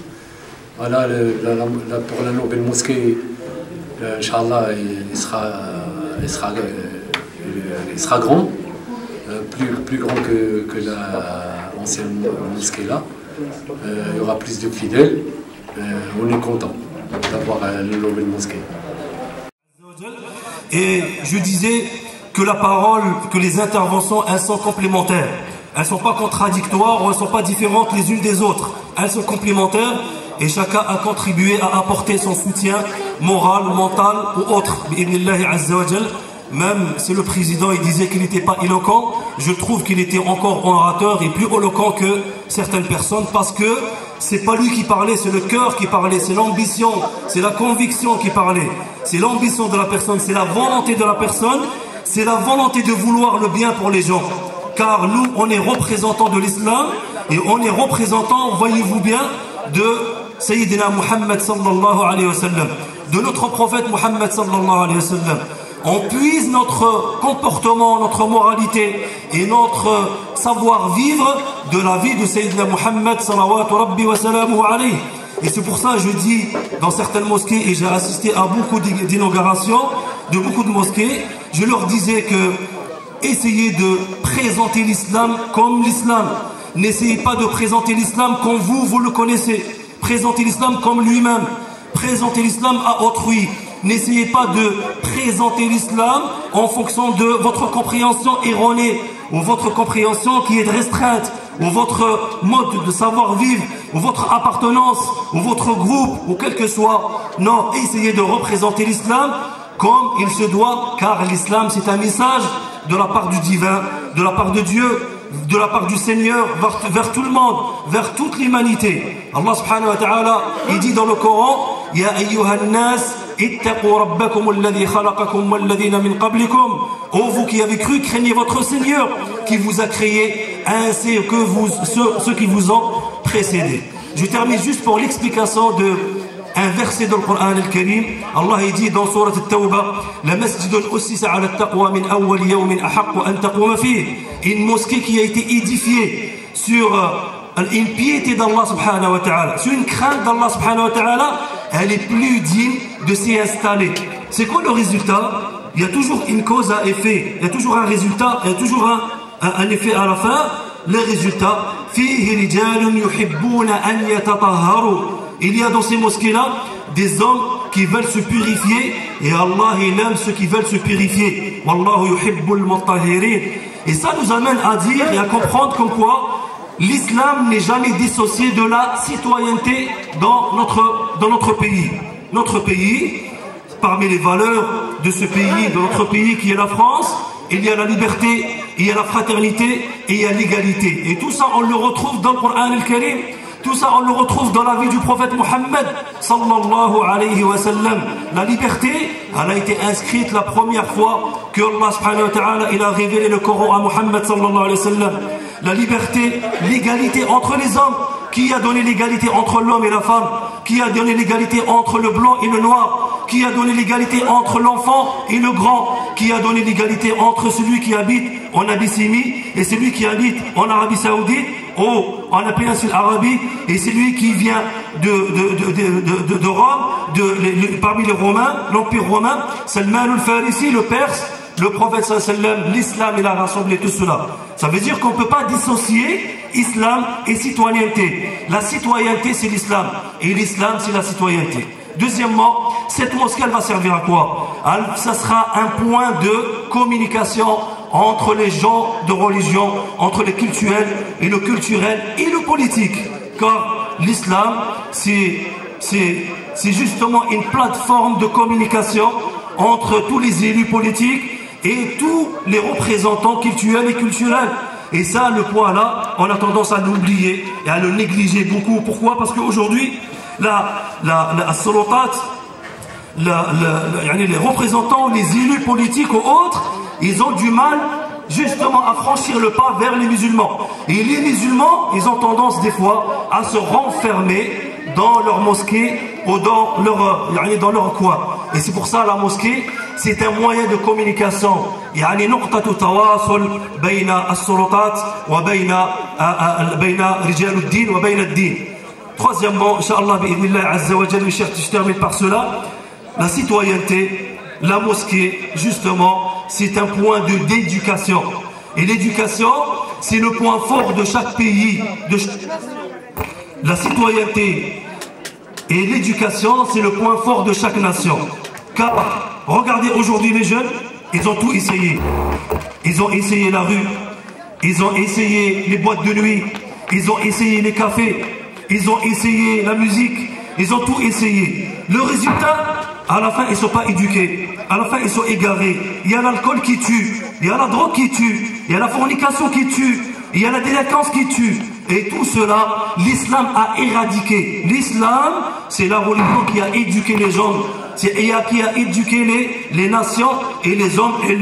Voilà, pour la nouvelle mosquée, Inch'Allah, il sera grand, plus grand que l'ancienne mosquée là. Il y aura plus de fidèles, on est content d'avoir une nouvelle mosquée. Et je disais que la parole, que les interventions, elles sont complémentaires. Elles ne sont pas contradictoires, elles ne sont pas différentes les unes des autres. Elles sont complémentaires et chacun a contribué à apporter son soutien moral, mental ou autre. Même si le président il disait qu'il n'était pas éloquent, je trouve qu'il était encore orateur et plus éloquent que certaines personnes parce que c'est pas lui qui parlait, c'est le cœur qui parlait, c'est l'ambition, c'est la conviction qui parlait. C'est l'ambition de la personne, c'est la volonté de la personne, c'est la volonté de vouloir le bien pour les gens. Car nous, on est représentants de l'islam et on est représentants, voyez-vous bien, de Sayyidina Muhammad sallallahu alayhi wa sallam, de notre prophète Muhammad sallallahu alayhi wa sallam. On puise notre comportement, notre moralité et notre savoir-vivre de la vie de Sayyidina Muhammad sallallahu rabbi wa salamu alayhi. Et c'est pour ça que je dis dans certaines mosquées, et j'ai assisté à beaucoup d'inaugurations de beaucoup de mosquées, je leur disais que essayez de présenter l'islam comme l'islam. N'essayez pas de présenter l'islam comme vous le connaissez. Présentez l'islam comme lui-même. Présentez l'islam à autrui. N'essayez pas de présenter l'islam en fonction de votre compréhension erronée ou votre compréhension qui est restreinte ou votre mode de savoir-vivre ou votre appartenance ou votre groupe ou quel que soit. Non, essayez de représenter l'islam comme il se doit, car l'islam c'est un message de la part du divin, de la part de Dieu, de la part du Seigneur vers tout le monde, vers toute l'humanité. Allah subhanahu wa ta'ala, il dit dans le Coran, Ya ayyuhan nas, ittaqu rabbakum alladhi khalaqakum walladhina min qablikum. Ô vous qui avez cru, craignez votre Seigneur qui vous a créé ainsi que ceux qui vous ont précédés. Je termine juste pour l'explication de un verset dans le Coran al-Karim. Allah dit dans Surat al-Tawbah, la masjidun ussisa ala al-taqwa min awwal yawmin ahaqqu an taquma fihi. Une mosquée qui a été édifiée sur une piété d'Allah subhanahu wa ta'ala, sur une crainte d'Allah subhanahu wa ta'ala, elle est plus digne de s'y installer. C'est quoi le résultat? Il y a toujours une cause à effet, il y a toujours un résultat, il y a toujours un effet à la fin. Le résultat, fihi rijalun yuhibbuna an yatatahharu. Il y a dans ces mosquées-là des hommes qui veulent se purifier et Allah il aime ceux qui veulent se purifier. Wallahu yuhibbul mutahhirin. Et ça nous amène à dire et à comprendre comme quoi l'islam n'est jamais dissocié de la citoyenneté dans notre pays. Notre pays, parmi les valeurs de ce pays, de notre pays qui est la France, il y a la liberté, il y a la fraternité et il y a l'égalité. Et tout ça on le retrouve dans le Coran al-Karim. Tout ça, on le retrouve dans la vie du prophète Mohammed sallallahu alayhi wa sallam. La liberté, elle a été inscrite la première fois que Allah subhanahu wa ta'ala il a révélé le Coran à Mohammed sallallahu alayhi wa sallam. La liberté, l'égalité entre les hommes. Qui a donné l'égalité entre l'homme et la femme? Qui a donné l'égalité entre le blanc et le noir? Qui a donné l'égalité entre l'enfant et le grand? qui a donné l'égalité entre celui qui habite en Abyssinie et celui qui habite en Arabie Saoudite ou en la péninsule Arabie, et celui qui vient de Rome, parmi les Romains, l'Empire romain, Salman al-Farisi, le Perse, le prophète sallam, l'islam, il a rassemblé tout cela. Ça veut dire qu'on ne peut pas dissocier islam et citoyenneté. La citoyenneté, c'est l'islam, et l'islam, c'est la citoyenneté. Deuxièmement, cette mosquée, elle va servir à quoi? Ça sera un point de communication entre les gens de religion, entre les cultuels et le culturel et le politique. Car l'islam, c'est justement une plateforme de communication entre tous les élus politiques et tous les représentants culturels et culturels. Et ça, le point là, on a tendance à l'oublier et à le négliger beaucoup. Pourquoi? Parce qu'aujourd'hui, les représentants, les élus politiques ou autres, ils ont du mal justement à franchir le pas vers les musulmans. Et les musulmans, ils ont tendance des fois à se renfermer dans leur mosquée ou dans leur coin. Et c'est pour ça la mosquée, c'est un moyen de communication. يعني نقطة تواصل بين السلطات وبين رجال الدين وبين الدين. Troisièmement, Inch'Allah, je termine par cela, la citoyenneté, la mosquée, justement, c'est un point d'éducation. Et l'éducation, c'est le point fort de chaque pays. La citoyenneté et l'éducation, c'est le point fort de chaque nation. Car, regardez aujourd'hui les jeunes, ils ont tout essayé. Ils ont essayé la rue, ils ont essayé les boîtes de nuit, ils ont essayé les cafés, ils ont essayé la musique, ils ont tout essayé. Le résultat, à la fin, ils ne sont pas éduqués. À la fin, ils sont égarés. Il y a l'alcool qui tue, il y a la drogue qui tue, il y a la fornication qui tue, il y a la délinquance qui tue. Et tout cela, l'islam a éradiqué. L'islam, c'est la religion qui a éduqué les gens, qui a éduqué les nations et les hommes et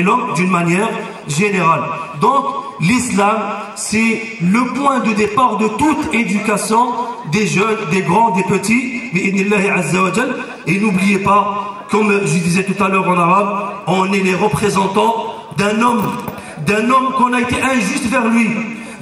l'homme d'une manière générale. Donc, l'islam, c'est le point de départ de toute éducation des jeunes, des grands, des petits. Et n'oubliez pas, comme je disais tout à l'heure en arabe, on est les représentants d'un homme qu'on a été injuste vers lui,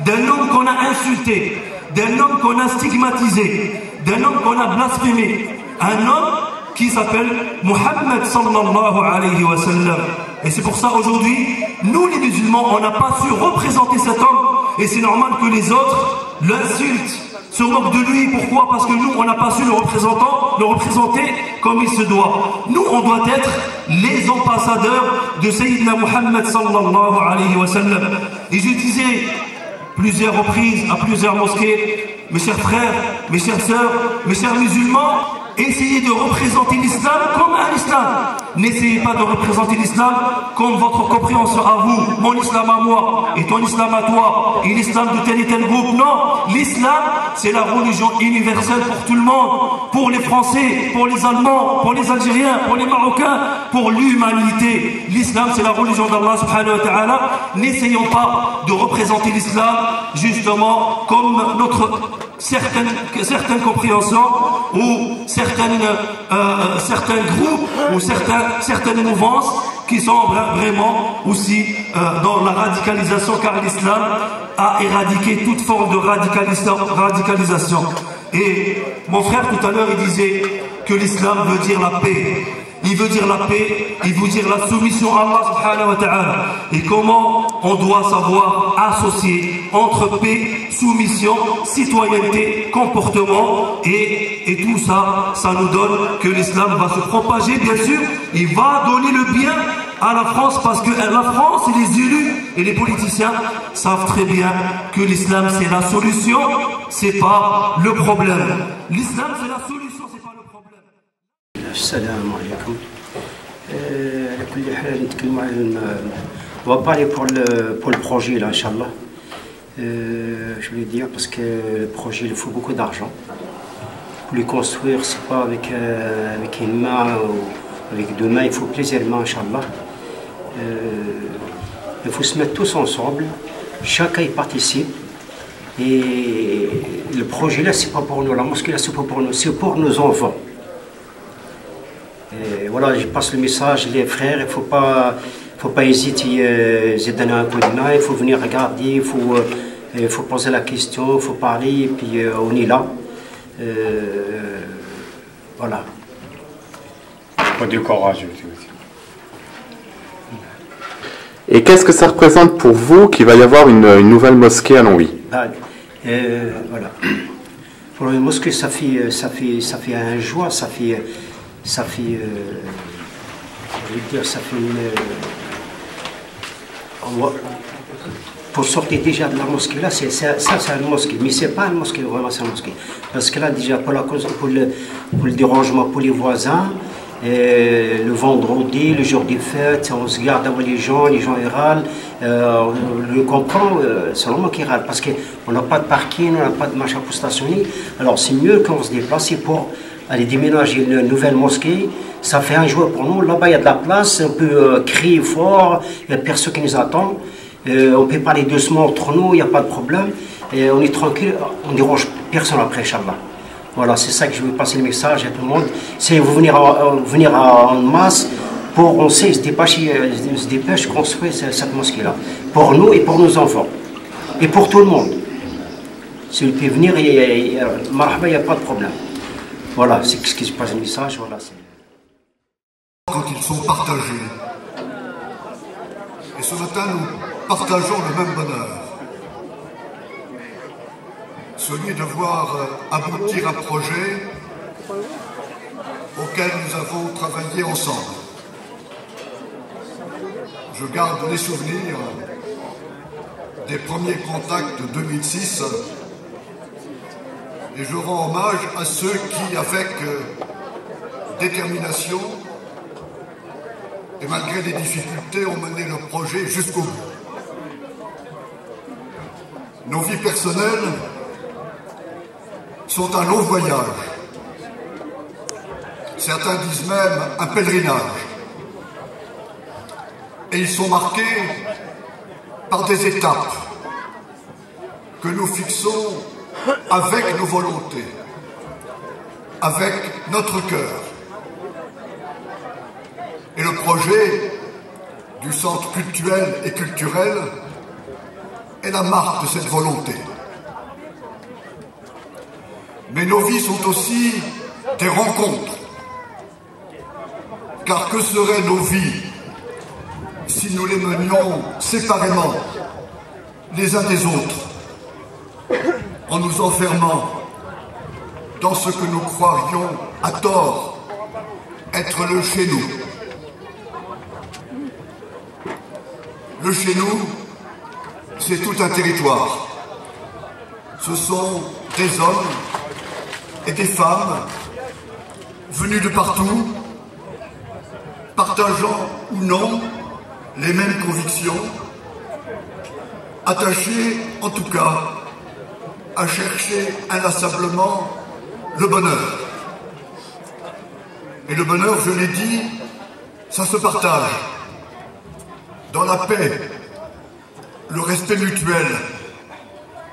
d'un homme qu'on a insulté, d'un homme qu'on a stigmatisé, d'un homme qu'on a blasphémé, un homme qui s'appelle Muhammad sallallahu alayhi wa sallam. Et c'est pour ça aujourd'hui, nous les musulmans, on n'a pas su représenter cet homme, et c'est normal que les autres l'insultent, se moquent de lui. Pourquoi? Parce que nous, on n'a pas su le représenter comme il se doit. Nous, on doit être les ambassadeurs de Sayyidina Muhammad sallallahu alayhi wa sallam. Et je disais plusieurs reprises, à plusieurs mosquées, mes chers frères, mes chères sœurs, mes chers musulmans, essayez de représenter l'islam comme un islam. N'essayez pas de représenter l'islam comme votre compréhension à vous, mon islam à moi, et ton islam à toi, et l'islam de tel et tel groupe. Non, l'islam, c'est la religion universelle pour tout le monde, pour les Français, pour les Allemands, pour les Algériens, pour les Marocains, pour l'humanité. L'islam, c'est la religion d'Allah subhanahu wa ta'ala. N'essayons pas de représenter l'islam justement comme certaines compréhensions ou certains groupes ou certaines mouvances qui sont vraiment aussi dans la radicalisation, car l'islam a éradiqué toute forme de radicalisation. Et mon frère tout à l'heure il disait que l'islam veut dire la paix. Il veut dire la paix, il veut dire la soumission à Allah subhanahu wa ta'ala. Et comment on doit savoir associer entre paix, soumission, citoyenneté, comportement et tout ça, ça nous donne que l'islam va se propager, bien sûr. Il va donner le bien à la France, parce que la France et les élus et les politiciens savent très bien que l'islam c'est la solution, c'est pas le problème. L'islam c'est la solution, c'est pas le problème. السلام عليكم. على كل حال نتكلموا على on va parler pour le projet là, Inch'Allah. Je voulais dire parce que le projet il faut beaucoup d'argent. Pour le construire, c'est pas avec une main ou avec deux mains, il faut plusieurs mains, Inch'Allah. Il faut se mettre tous ensemble, chacun y participe. Et le projet là, c'est pas pour nous, la mosquée là, c'est pas pour nous, c'est pour nos enfants. voilà, je passe le message, les frères, il faut pas hésiter, de donner un coup de main, il faut venir regarder, il faut poser la question, il faut parler, et puis on est là. Voilà. Faut du courage aussi. Et qu'est-ce que ça représente pour vous qu'il va y avoir une nouvelle mosquée à Longwy? Voilà. Pour une mosquée, ça fait un joie, ça fait pour sortir déjà de la mosquée là, c'est une mosquée, mais c'est pas une mosquée, vraiment c'est une mosquée. Parce que là déjà pour le dérangement pour les voisins, le vendredi, le jour des fêtes, on se garde avant les gens ils râlent, on le comprend, c'est vraiment qu'ils râlent parce qu'on n'a pas de parking, on n'a pas de machin pour stationner. Alors c'est mieux qu'on se déplace pour aller déménager une nouvelle mosquée. Ça fait un jour pour nous, là-bas il y a de la place, on peut crier fort, il n'y a personne qui nous attend. On peut parler doucement entre nous, il n'y a pas de problème. Et on est tranquille, on ne dérange personne après, Inch'Allah. Voilà, c'est ça que je veux passer le message à tout le monde. C'est vous venir en masse pour, on sait, se dépêche construire cette mosquée-là. Pour nous et pour nos enfants. Et pour tout le monde. Si vous pouvez venir, marhaba, il n'y a pas de problème. Voilà, c'est ce qui se passe le message. Voilà, quand ils sont partagés. Et ce matin, nous partageons le même bonheur. Celui de voir aboutir un projet auquel nous avons travaillé ensemble. Je garde les souvenirs des premiers contacts de 2006 et je rends hommage à ceux qui, avec détermination et malgré les difficultés, ont mené le projet jusqu'au bout. Nos vies personnelles sont un long voyage. Certains disent même un pèlerinage. Et ils sont marqués par des étapes que nous fixons avec nos volontés, avec notre cœur. Et le projet du centre culturel et culturel est la marque de cette volonté. Mais nos vies sont aussi des rencontres. Car que seraient nos vies si nous les menions séparément les uns des autres, en nous enfermant dans ce que nous croirions à tort être le chez nous. Le chez nous, c'est tout un territoire. Ce sont des hommes et des femmes venus de partout, partageant ou non les mêmes convictions, attachés en tout cas à chercher inlassablement le bonheur. Et le bonheur, je l'ai dit, ça se partage dans la paix, le respect mutuel,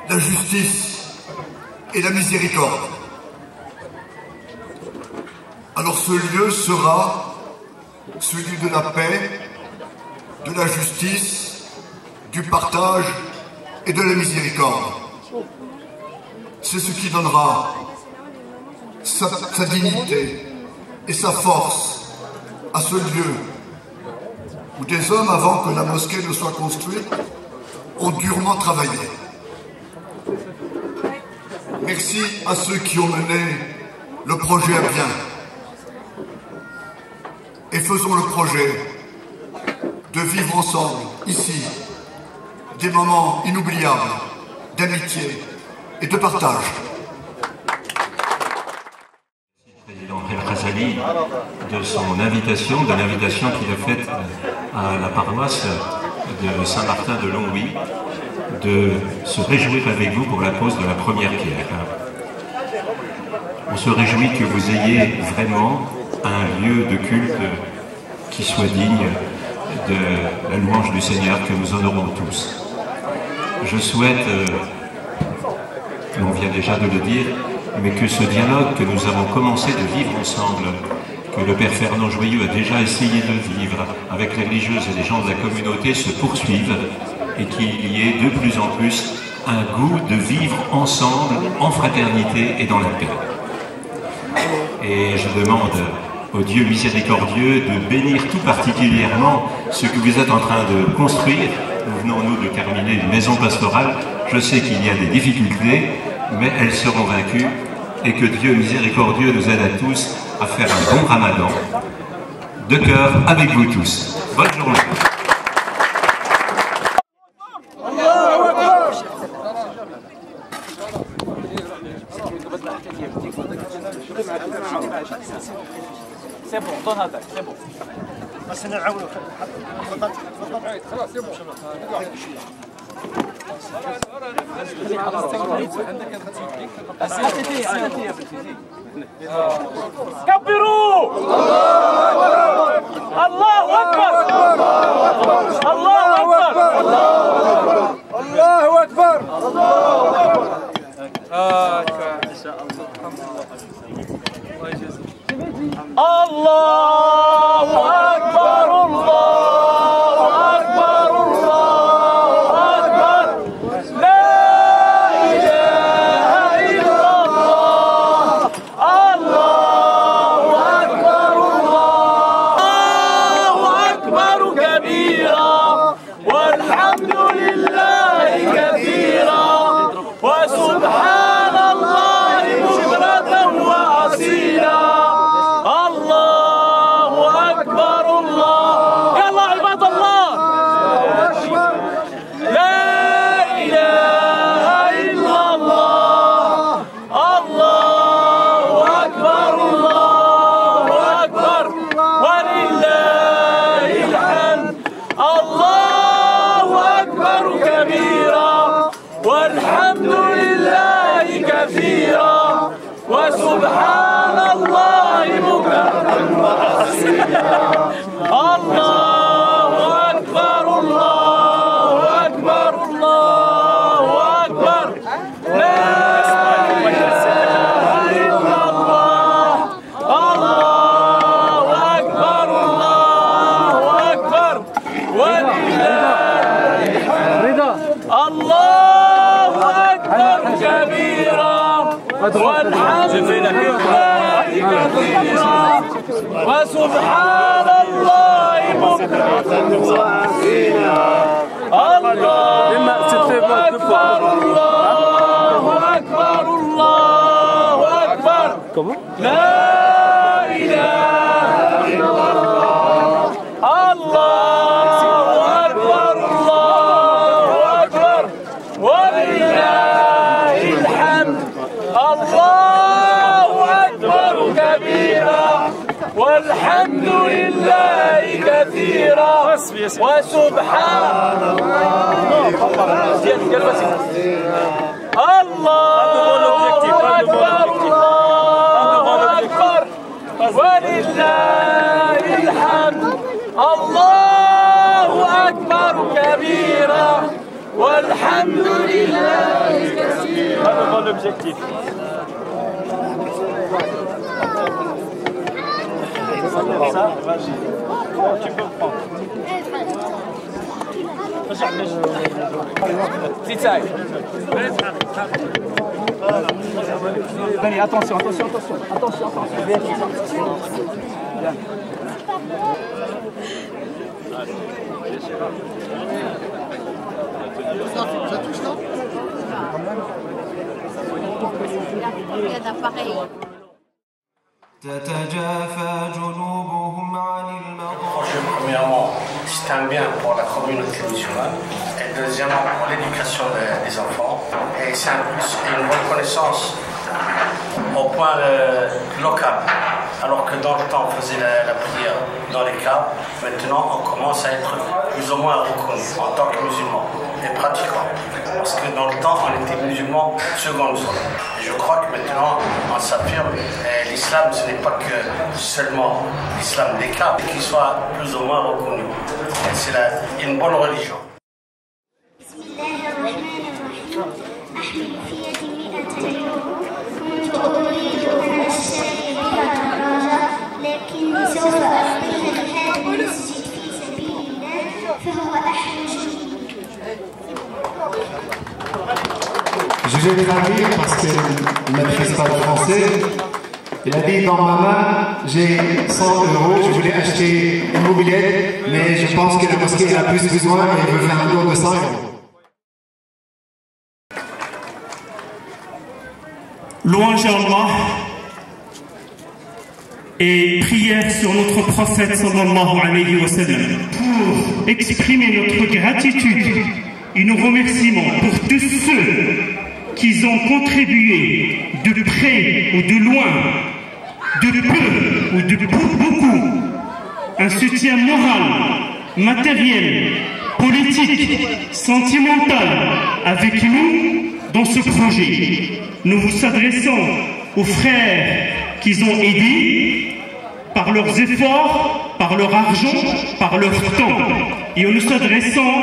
la justice et la miséricorde. Alors ce lieu sera celui de la paix, de la justice, du partage et de la miséricorde. C'est ce qui donnera sa dignité et sa force à ce lieu où des hommes, avant que la mosquée ne soit construite, ont durement travaillé. Merci à ceux qui ont mené le projet à bien. Et faisons le projet de vivre ensemble, ici, des moments inoubliables d'amitié et de partage. Président El Khazali, de son invitation, de l'invitation qu'il a faite à la paroisse de Saint-Martin de Longwy, de se réjouir avec vous pour la pose de la première pierre. On se réjouit que vous ayez vraiment un lieu de culte qui soit digne de la louange du Seigneur que nous honorons tous. Je souhaite, on vient déjà de le dire, mais que ce dialogue que nous avons commencé de vivre ensemble que le Père Fernand Joyeux a déjà essayé de vivre avec les religieuses et les gens de la communauté se poursuivent et qu'il y ait de plus en plus un goût de vivre ensemble, en fraternité et dans la paix. Et je demande au Dieu miséricordieux de bénir tout particulièrement ce que vous êtes en train de construire. Nous venons, nous, de terminer une maison pastorale. Je sais qu'il y a des difficultés, mais elles seront vaincues et que Dieu miséricordieux nous aide à tous à faire un bon ramadan. De cœur avec vous tous. Bonne journée. C'est bon, donne la tête, c'est bon. خلاص c'est bon. كبروا الله اكبر الله اكبر الله اكبر ما شاء الله الحمد لله الله يجزيك الله اكبر الله اكبر الله اكبر لا اله الا الله الله اكبر الله اكبر كبيرا والحمد لله كثيرا وسبحان الله بكرة وأصيلا الله أكبر الله يلا عباد الله لا إله إلا الله الله أكبر الله أكبر ولله الحمد الله أكبر كبيرا والحمد لله كثيرا وسبحان الله بكرة وأصيلا الله أكبر الله أكبر الله أكبر لا إله إلا الله الله أكبر الله أكبر ولله الحمد الله أكبر كبيرا والحمد لله كثيرا وسبحان الله بكرة وأصيلا الله أكبر الله أكبر الله أكبر لا إله إلا الله الله أكبر الله أكبر ولله الحمد الله أكبر كبيرا والحمد لله كثيرا وسبحان الله الله أكبر الله أكبر ولله الحمد الله أكبر كبيرا والحمد لله كثيرا. هذا هو l'objectif. Ça, vas-y. Tu peux prendre. Titaï. Allez, attention, attention, attention, attention, attention. Viens ici. Viens. Ça touche là? Regarde, pareil. Premièrement, c'est un bien pour la communauté musulmane et deuxièmement pour l'éducation des enfants et c'est un plus une reconnaissance au point local alors que dans le temps on faisait la prière dans les caves, maintenant on commence à être plus ou moins reconnu en tant que musulman et pratiquant parce que dans le temps on était musulmans seconde zone et je crois que maintenant on s'affirme l'islam ce n'est pas que seulement l'islam des caves mais qu'il soit plus ou moins reconnu et c'est une bonne religion. لكن je vais traduire parce qu'il ne maîtrise pas le français. Il a dit, dans ma main, j'ai 100 €, je voulais acheter une mobilette, mais je pense que la mosquée a plus besoin et veut faire un don de 100 €. Louange à Allah et prière sur notre prophète sallallahu alayhi wa sallam pour exprimer notre gratitude et nos remerciements pour tous ceux qui ont contribué de près ou de loin, de peu ou de beaucoup, un soutien moral, matériel, politique, sentimental avec nous dans ce projet. Nous vous adressons aux frères qui ont aidé par leurs efforts, par leur argent, par leur temps. Et nous nous adressons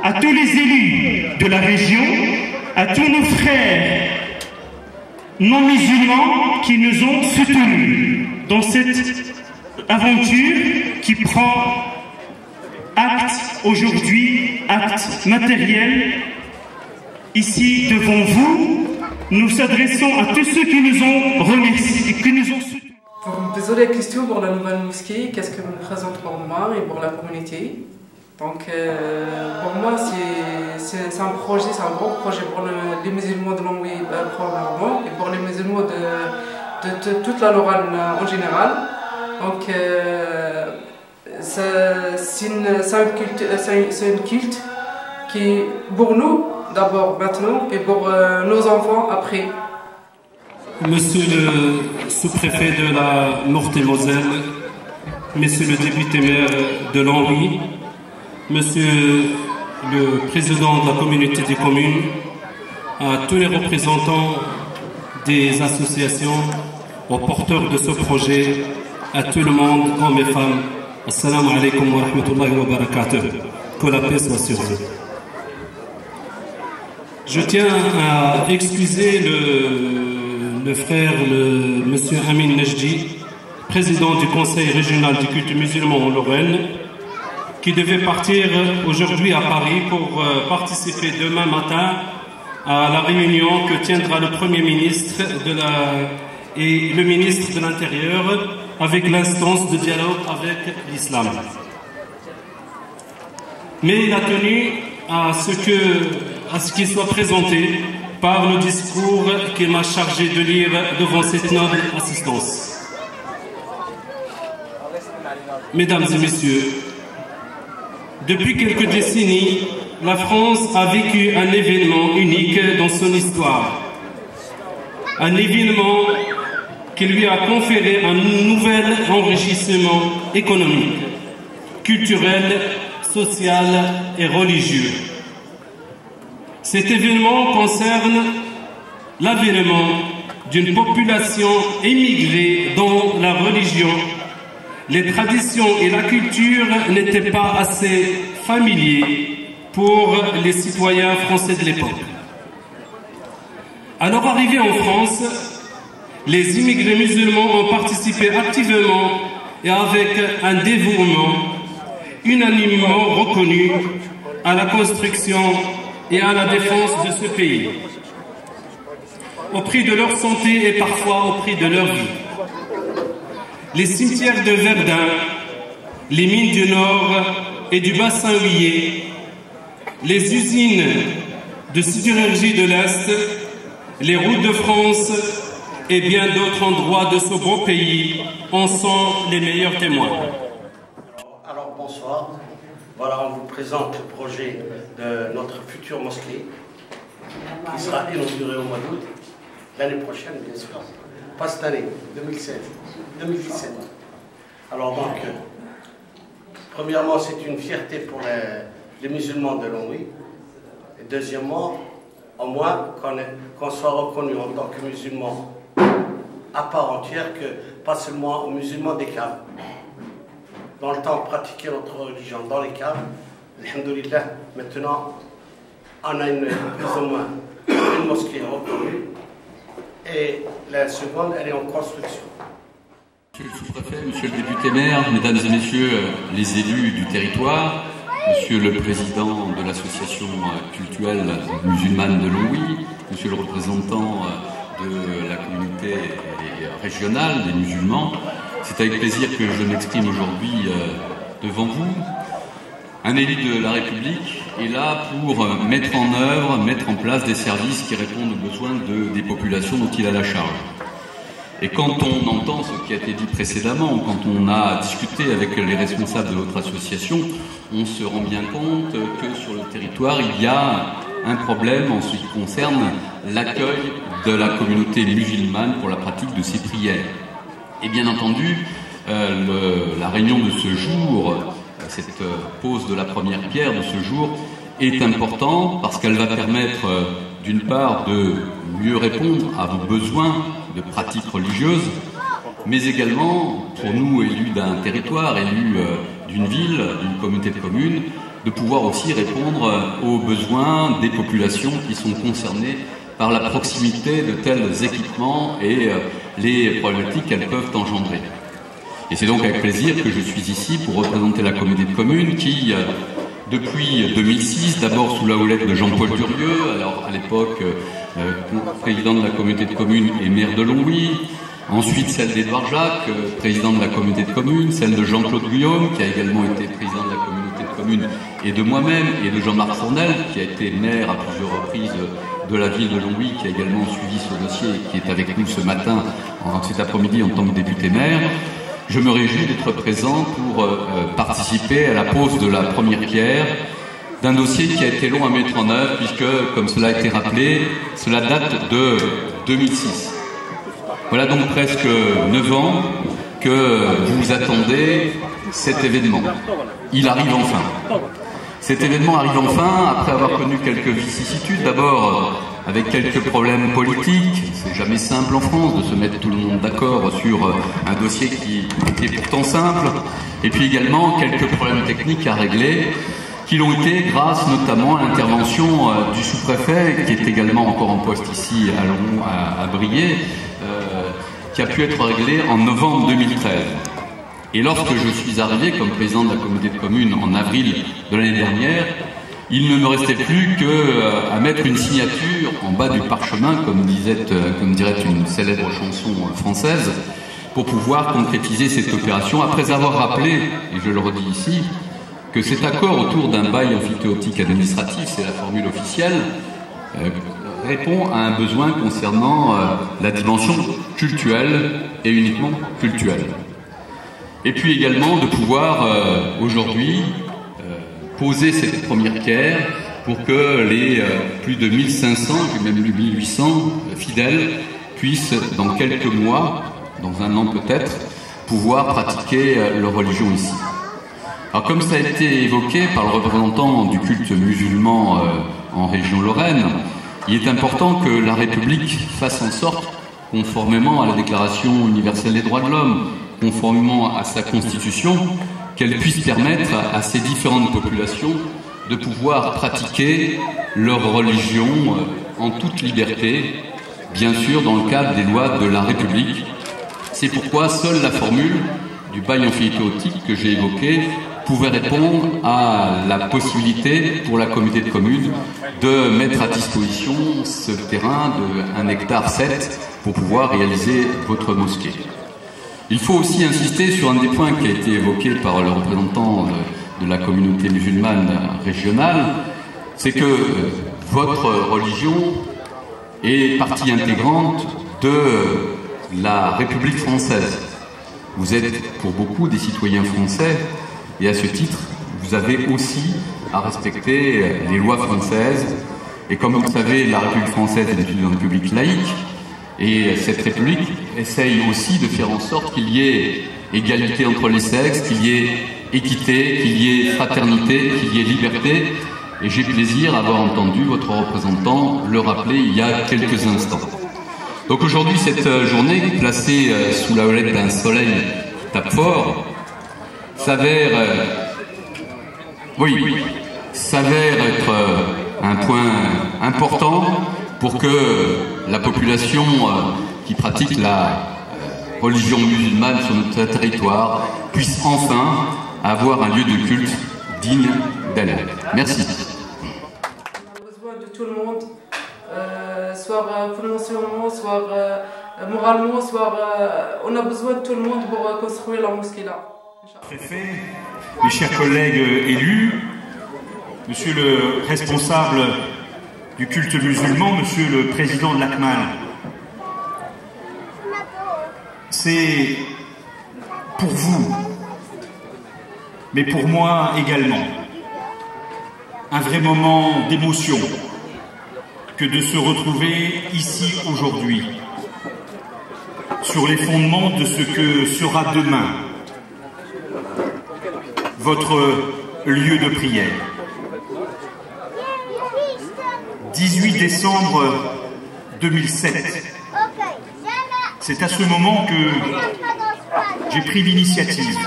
à tous les élus de la région, à tous nos frères non musulmans qui nous ont soutenus dans cette aventure qui prend acte aujourd'hui, acte matériel. Ici, devant vous, nous nous adressons à tous ceux qui nous ont remerciés, qui nous ont soutenus. Pour me poser la question pour la nouvelle mosquée, qu'est-ce que me représente pour moi et pour la communauté? Donc, pour moi, c'est un projet, c'est un gros projet pour les musulmans de Longwy, premièrement, et pour les musulmans de toute la Lorraine en général. Donc, c'est une culte qui, pour nous, d'abord maintenant, et pour nos enfants après. Monsieur le sous-préfet de la Meurthe-et-Moselle, Monsieur le député maire de Longwy, Monsieur le président de la communauté des communes, à tous les représentants des associations, aux porteurs de ce projet, à tout le monde, hommes et femmes, assalamu alaikum wa rahmatullahi wa barakatuh. Que la paix soit sur vous. Je tiens à excuser le frère, monsieur Amin Nejdi, président du conseil régional du culte musulman en Lorraine, qui devait partir aujourd'hui à Paris pour participer demain matin à la réunion que tiendra le Premier ministre et le ministre de l'Intérieur avec l'instance de dialogue avec l'islam. Mais il a tenu à ce qu'il soit présenté par le discours qu'il m'a chargé de lire devant cette noble assistance. Mesdames et messieurs, depuis quelques décennies, la France a vécu un événement unique dans son histoire. Un événement qui lui a conféré un nouvel enrichissement économique, culturel, social et religieux. Cet événement concerne l'avènement d'une population émigrée dont la religion, les traditions et la culture n'étaient pas assez familiers pour les citoyens français de l'époque. À leur arrivée en France, les immigrés musulmans ont participé activement et avec un dévouement unanimement reconnu à la construction et à la défense de ce pays, au prix de leur santé et parfois au prix de leur vie. Les cimetières de Verdun, les mines du Nord et du bassin houiller, les usines de sidérurgie de l'Est, les routes de France et bien d'autres endroits de ce beau pays en sont les meilleurs témoins. Alors bonsoir, voilà, on vous présente le projet de notre future mosquée qui sera inaugurée au mois d'août, l'année prochaine bien sûr, pas cette année, 2017. Alors donc, premièrement c'est une fierté pour les musulmans de Longwy, et deuxièmement, au moins qu'on soit reconnu en tant que musulman à part entière, que pas seulement aux musulmans des caves. Dans le temps, on pratiquait notre religion dans les caves. Alhamdoulilah, maintenant, on a plus ou moins une mosquée reconnue. Et la seconde, elle est en construction. Monsieur le sous-préfet, monsieur le député maire, mesdames et messieurs les élus du territoire, Monsieur le Président de l'Association cultuelle musulmane de Longwy, Monsieur le représentant de la communauté régionale des musulmans, c'est avec plaisir que je m'exprime aujourd'hui devant vous. Un élu de la République est là pour mettre en œuvre, mettre en place des services qui répondent aux besoins des populations dont il a la charge. Et quand on entend ce qui a été dit précédemment, quand on a discuté avec les responsables de votre association, on se rend bien compte que sur le territoire, il y a un problème en ce qui concerne l'accueil de la communauté musulmane pour la pratique de ses prières. Et bien entendu, la réunion de ce jour, cette pose de la première pierre de ce jour, est importante parce qu'elle va permettre d'une part de mieux répondre à vos besoins de pratiques religieuses, mais également pour nous élus d'un territoire, élus d'une ville, d'une communauté de communes, de pouvoir aussi répondre aux besoins des populations qui sont concernées par la proximité de tels équipements et les problématiques qu'elles peuvent engendrer. Et c'est donc avec plaisir que je suis ici pour représenter la communauté de communes qui, depuis 2006, d'abord sous la houlette de Jean-Paul Durieux, alors à l'époque président de la communauté de communes et maire de Longwy, ensuite celle d'Édouard Jacques, président de la communauté de communes, celle de Jean-Claude Guillaume, qui a également été président de la communauté de communes, et de moi-même, et de Jean-Marc Fournel, qui a été maire à plusieurs reprises de la ville de Longwy, qui a également suivi ce dossier et qui est avec nous ce matin, cet après-midi en tant que député maire. Je me réjouis d'être présent pour participer à la pose de la première pierre d'un dossier qui a été long à mettre en œuvre, puisque, comme cela a été rappelé, cela date de 2006. Voilà donc presque 9 ans que vous attendez cet événement. Il arrive enfin. Cet événement arrive enfin après avoir connu quelques vicissitudes. D'abord avec quelques problèmes politiques. C'est jamais simple en France de se mettre tout le monde d'accord sur un dossier qui était pourtant simple. Et puis également quelques problèmes techniques à régler, qui l'ont été grâce notamment à l'intervention du sous-préfet, qui est également encore en poste ici à Briey, qui a pu être réglé en novembre 2013. Et lorsque je suis arrivé comme président de la communauté de communes en avril de l'année dernière, il ne me restait plus qu'à mettre une signature en bas du parchemin, comme dirait une célèbre chanson française, pour pouvoir concrétiser cette opération, après avoir rappelé, et je le redis ici, que cet accord autour d'un bail amphithéotique administratif, c'est la formule officielle, répond à un besoin concernant la dimension cultuelle et uniquement cultuelle. Et puis également de pouvoir aujourd'hui poser cette première pierre pour que les plus de 1500, même 1800 fidèles puissent dans quelques mois, dans un an peut-être, pouvoir pratiquer leur religion ici. Alors comme ça a été évoqué par le représentant du culte musulman en région Lorraine, il est important que la République fasse en sorte, conformément à la Déclaration universelle des droits de l'homme, conformément à sa constitution, qu'elle puisse permettre à ces différentes populations de pouvoir pratiquer leur religion en toute liberté, bien sûr dans le cadre des lois de la République. C'est pourquoi seule la formule du bail amphithéotique que j'ai évoquée pouvait répondre à la possibilité pour la communauté de communes de mettre à disposition ce terrain de 1,7 hectare pour pouvoir réaliser votre mosquée. Il faut aussi insister sur un des points qui a été évoqué par le représentant de la communauté musulmane régionale, c'est que votre religion est partie intégrante de la République française. Vous êtes pour beaucoup des citoyens français et à ce titre, vous avez aussi à respecter les lois françaises. Et comme vous le savez, la République française est une république laïque. Et cette République essaye aussi de faire en sorte qu'il y ait égalité entre les sexes, qu'il y ait équité, qu'il y ait fraternité, qu'il y ait liberté. Et j'ai plaisir à avoir entendu votre représentant le rappeler il y a quelques instants. Donc aujourd'hui, cette journée, placée sous la houlette d'un soleil qui tape fort, s'avère être un point important pour que la population qui pratique la religion musulmane sur notre territoire puisse enfin avoir un lieu de culte digne d'elle. Merci. On a besoin de tout le monde, soit financièrement, soit moralement, soit on a besoin de tout le monde pour construire la mosquée là. Préfet, mes chers collègues élus, monsieur le responsable du culte musulman, monsieur le président de l'ACMAL, c'est pour vous, mais pour moi également, un vrai moment d'émotion que de se retrouver ici aujourd'hui, sur les fondements de ce que sera demain votre lieu de prière. 18 décembre 2007, c'est à ce moment que j'ai pris l'initiative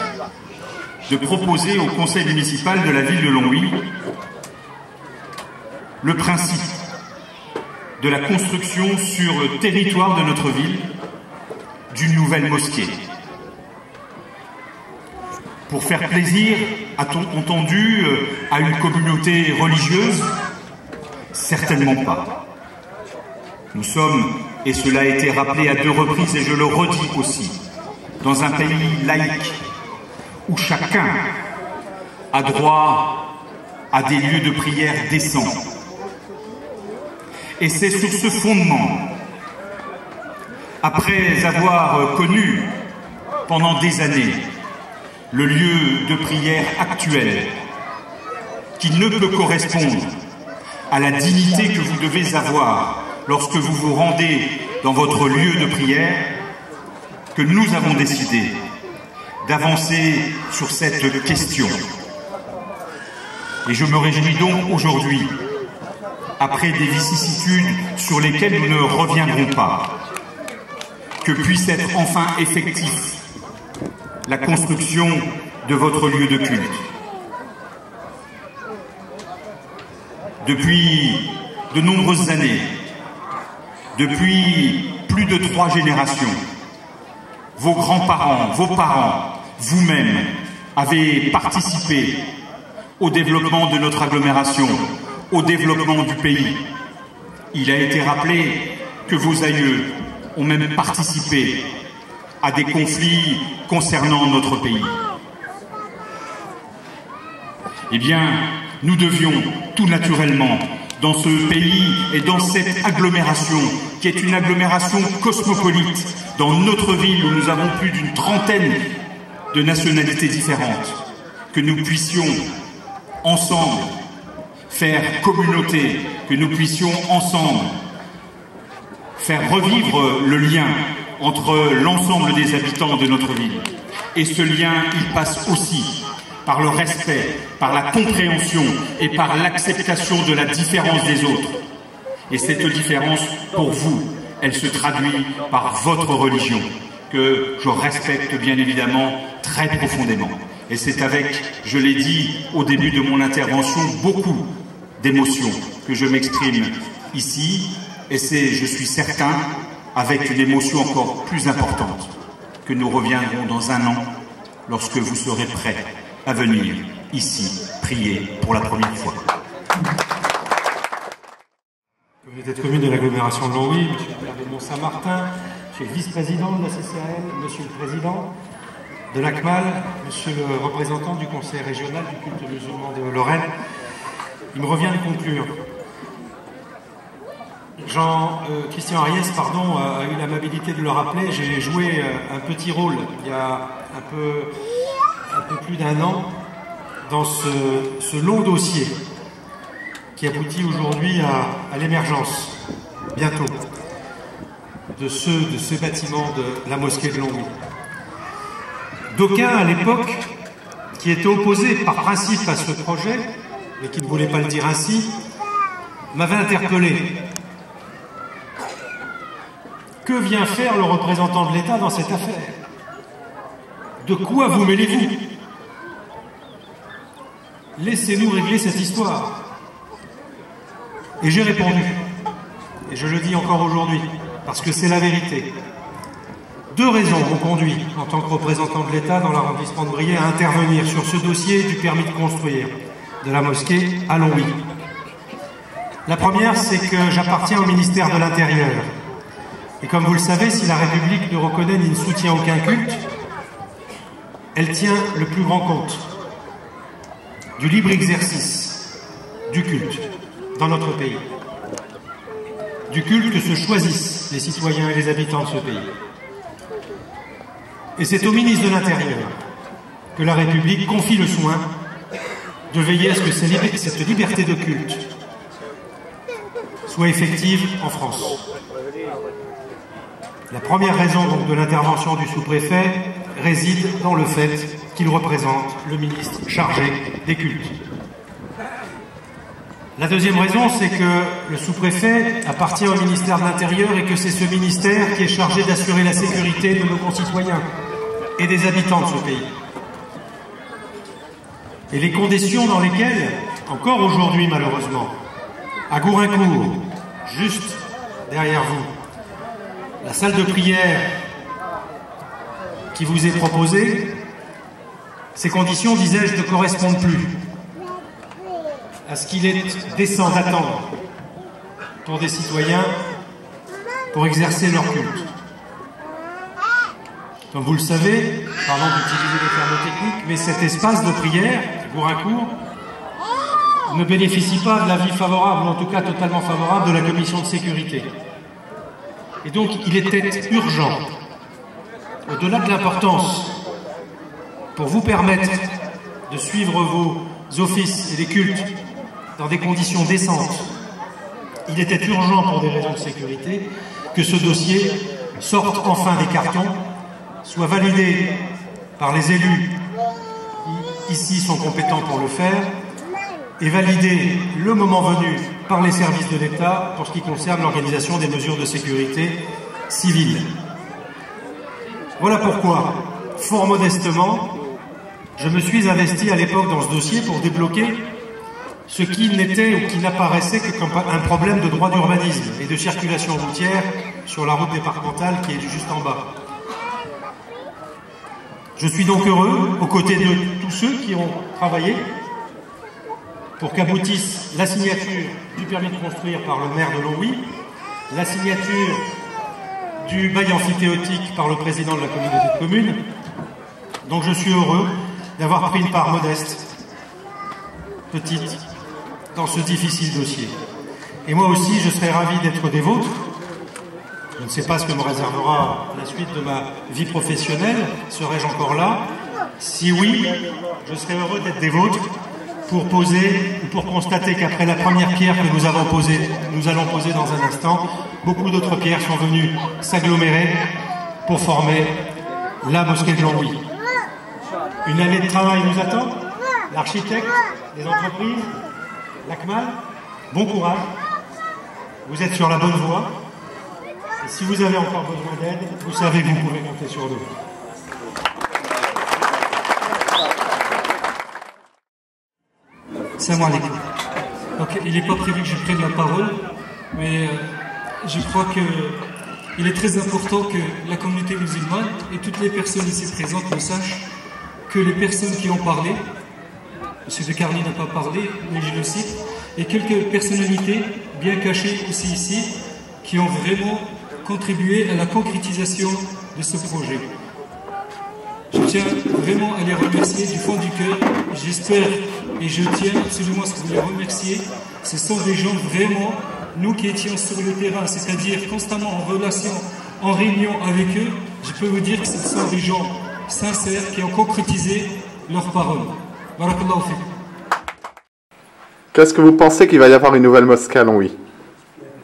de proposer au conseil municipal de la ville de Longwy le principe de la construction sur le territoire de notre ville d'une nouvelle mosquée. Pour faire plaisir, a-t-on entendu, à une communauté religieuse? Certainement pas. Nous sommes, et cela a été rappelé à 2 reprises, et je le redis aussi, dans un pays laïque, où chacun a droit à des lieux de prière décents. Et c'est sur ce fondement, après avoir connu pendant des années le lieu de prière actuel, qui ne peut correspondre à la dignité que vous devez avoir lorsque vous vous rendez dans votre lieu de prière, que nous avons décidé d'avancer sur cette question. Et je me réjouis donc aujourd'hui, après des vicissitudes sur lesquelles nous ne reviendrons pas, que puisse être enfin effectif la construction de votre lieu de culte. Depuis de nombreuses années, depuis plus de 3 générations, vos grands-parents, vos parents, vous-même avez participé au développement de notre agglomération, au développement du pays. Il a été rappelé que vos aïeux ont même participé à des conflits concernant notre pays. Eh bien, nous devions tout naturellement, dans ce pays et dans cette agglomération, qui est une agglomération cosmopolite, dans notre ville où nous avons plus d'une 30aine de nationalités différentes, que nous puissions ensemble faire communauté, que nous puissions ensemble faire revivre le lien entre l'ensemble des habitants de notre ville. Et ce lien, il passe aussi par le respect, par la compréhension et par l'acceptation de la différence des autres. Et cette différence, pour vous, elle se traduit par votre religion, que je respecte bien évidemment très profondément. Et c'est avec, je l'ai dit au début de mon intervention, beaucoup d'émotions que je m'exprime ici, et c'est, je suis certain, avec une émotion encore plus importante, que nous reviendrons dans un an, lorsque vous serez prêts à venir ici prier pour la première fois. Communauté de communes de l'agglomération de Longwy, M. le maire de Mont-Saint-Martin, M. le vice-président de la CCAM, M. le président de l'ACMAL, M. le représentant du conseil régional du culte musulman de Lorraine. Il me revient de conclure. Jean-Christian Ariès, a eu l'amabilité de le rappeler. J'ai joué un petit rôle il y a un peu plus d'1 an dans ce long dossier qui aboutit aujourd'hui à l'émergence, bientôt, de ce bâtiment de la mosquée de Longwy. D'aucuns, à l'époque, qui étaient opposés par principe à ce projet, mais qui ne voulaient pas le dire ainsi, m'avaient interpellé. Que vient faire le représentant de l'État dans cette affaire? De quoi vous mêlez-vous? Laissez-nous régler cette histoire. Et j'ai répondu, et je le dis encore aujourd'hui, parce que c'est la vérité. 2 raisons m'ont conduit, en tant que représentant de l'État dans l'arrondissement de Briey, à intervenir sur ce dossier du permis de construire. de la mosquée à Longwy. La première, c'est que j'appartiens au ministère de l'Intérieur. Et comme vous le savez, si la République ne reconnaît ni ne soutient aucun culte, elle tient le plus grand compte du libre exercice du culte dans notre pays. Du culte que se choisissent les citoyens et les habitants de ce pays. Et c'est au ministre de l'Intérieur que la République confie le soin de veiller à ce que cette liberté de culte soit effective en France. La première raison donc de l'intervention du sous-préfet réside dans le fait qu'il représente le ministre chargé des cultes. La deuxième raison, c'est que le sous-préfet appartient au ministère de l'Intérieur et que c'est ce ministère qui est chargé d'assurer la sécurité de nos concitoyens et des habitants de ce pays. Et les conditions dans lesquelles, encore aujourd'hui malheureusement, à Gouraincourt, juste derrière vous, la salle de prière qui vous est proposée, ces conditions, disais-je, ne correspondent plus à ce qu'il est décent d'attendre pour des citoyens pour exercer leur culte. Comme vous le savez, pardon d'utiliser des termes techniques, mais cet espace de prière, Gouraincourt, ne bénéficie pas de l'avis favorable, ou en tout cas totalement favorable, de la commission de sécurité. Et donc il était urgent, au-delà de l'importance, pour vous permettre de suivre vos offices et les cultes dans des conditions décentes, il était urgent pour des raisons de sécurité que ce dossier sorte enfin des cartons, soit validé par les élus qui ici sont compétents pour le faire, et validé le moment venu par les services de l'État pour ce qui concerne l'organisation des mesures de sécurité civile. Voilà pourquoi, fort modestement, je me suis investi à l'époque dans ce dossier pour débloquer ce qui n'était ou qui n'apparaissait que comme un problème de droit d'urbanisme et de circulation routière sur la route départementale qui est juste en bas. Je suis donc heureux, aux côtés de tous ceux qui ont travaillé pour qu'aboutisse la signature du permis de construire par le maire de Longwy, la signature du bail amphithéotique par le président de la communauté de communes. Donc je suis heureux d'avoir pris une part modeste, petite, dans ce difficile dossier. Et moi aussi, je serai ravi d'être des vôtres. Je ne sais pas ce que me réservera la suite de ma vie professionnelle. Serai-je encore là? Si oui, je serai heureux d'être des vôtres pour poser ou pour constater qu'après la première pierre que nous allons poser dans un instant, beaucoup d'autres pierres sont venues s'agglomérer pour former la mosquée de Longwy. Une année de travail nous attend. L'architecte, les entreprises, l'ACMAL, bon courage. Vous êtes sur la bonne voie. Et si vous avez encore besoin d'aide, vous savez que vous pouvez compter sur nous. Salam alaikum. Donc, il n'est pas prévu que je prenne la parole, mais je crois qu'il est très important que la communauté musulmane et toutes les personnes ici présentes le sachent, que les personnes qui ont parlé, M. de Carly n'a pas parlé, mais je le cite, et quelques personnalités bien cachées aussi ici, qui ont vraiment contribué à la concrétisation de ce projet. Je tiens vraiment à les remercier du fond du cœur. J'espère et je tiens absolument à ce que vous les remerciez. Ce sont des gens vraiment, nous qui étions sur le terrain, c'est-à-dire constamment en relation, en réunion avec eux, je peux vous dire que ce sont des gens sincères qui ont concrétisé leurs paroles. Barakallahu fikum. Qu'est-ce que vous pensez qu'il va y avoir une nouvelle mosquée à Longwy?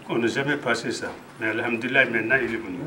On n'a jamais passé ça. Mais alhamdulillah, maintenant il est venu.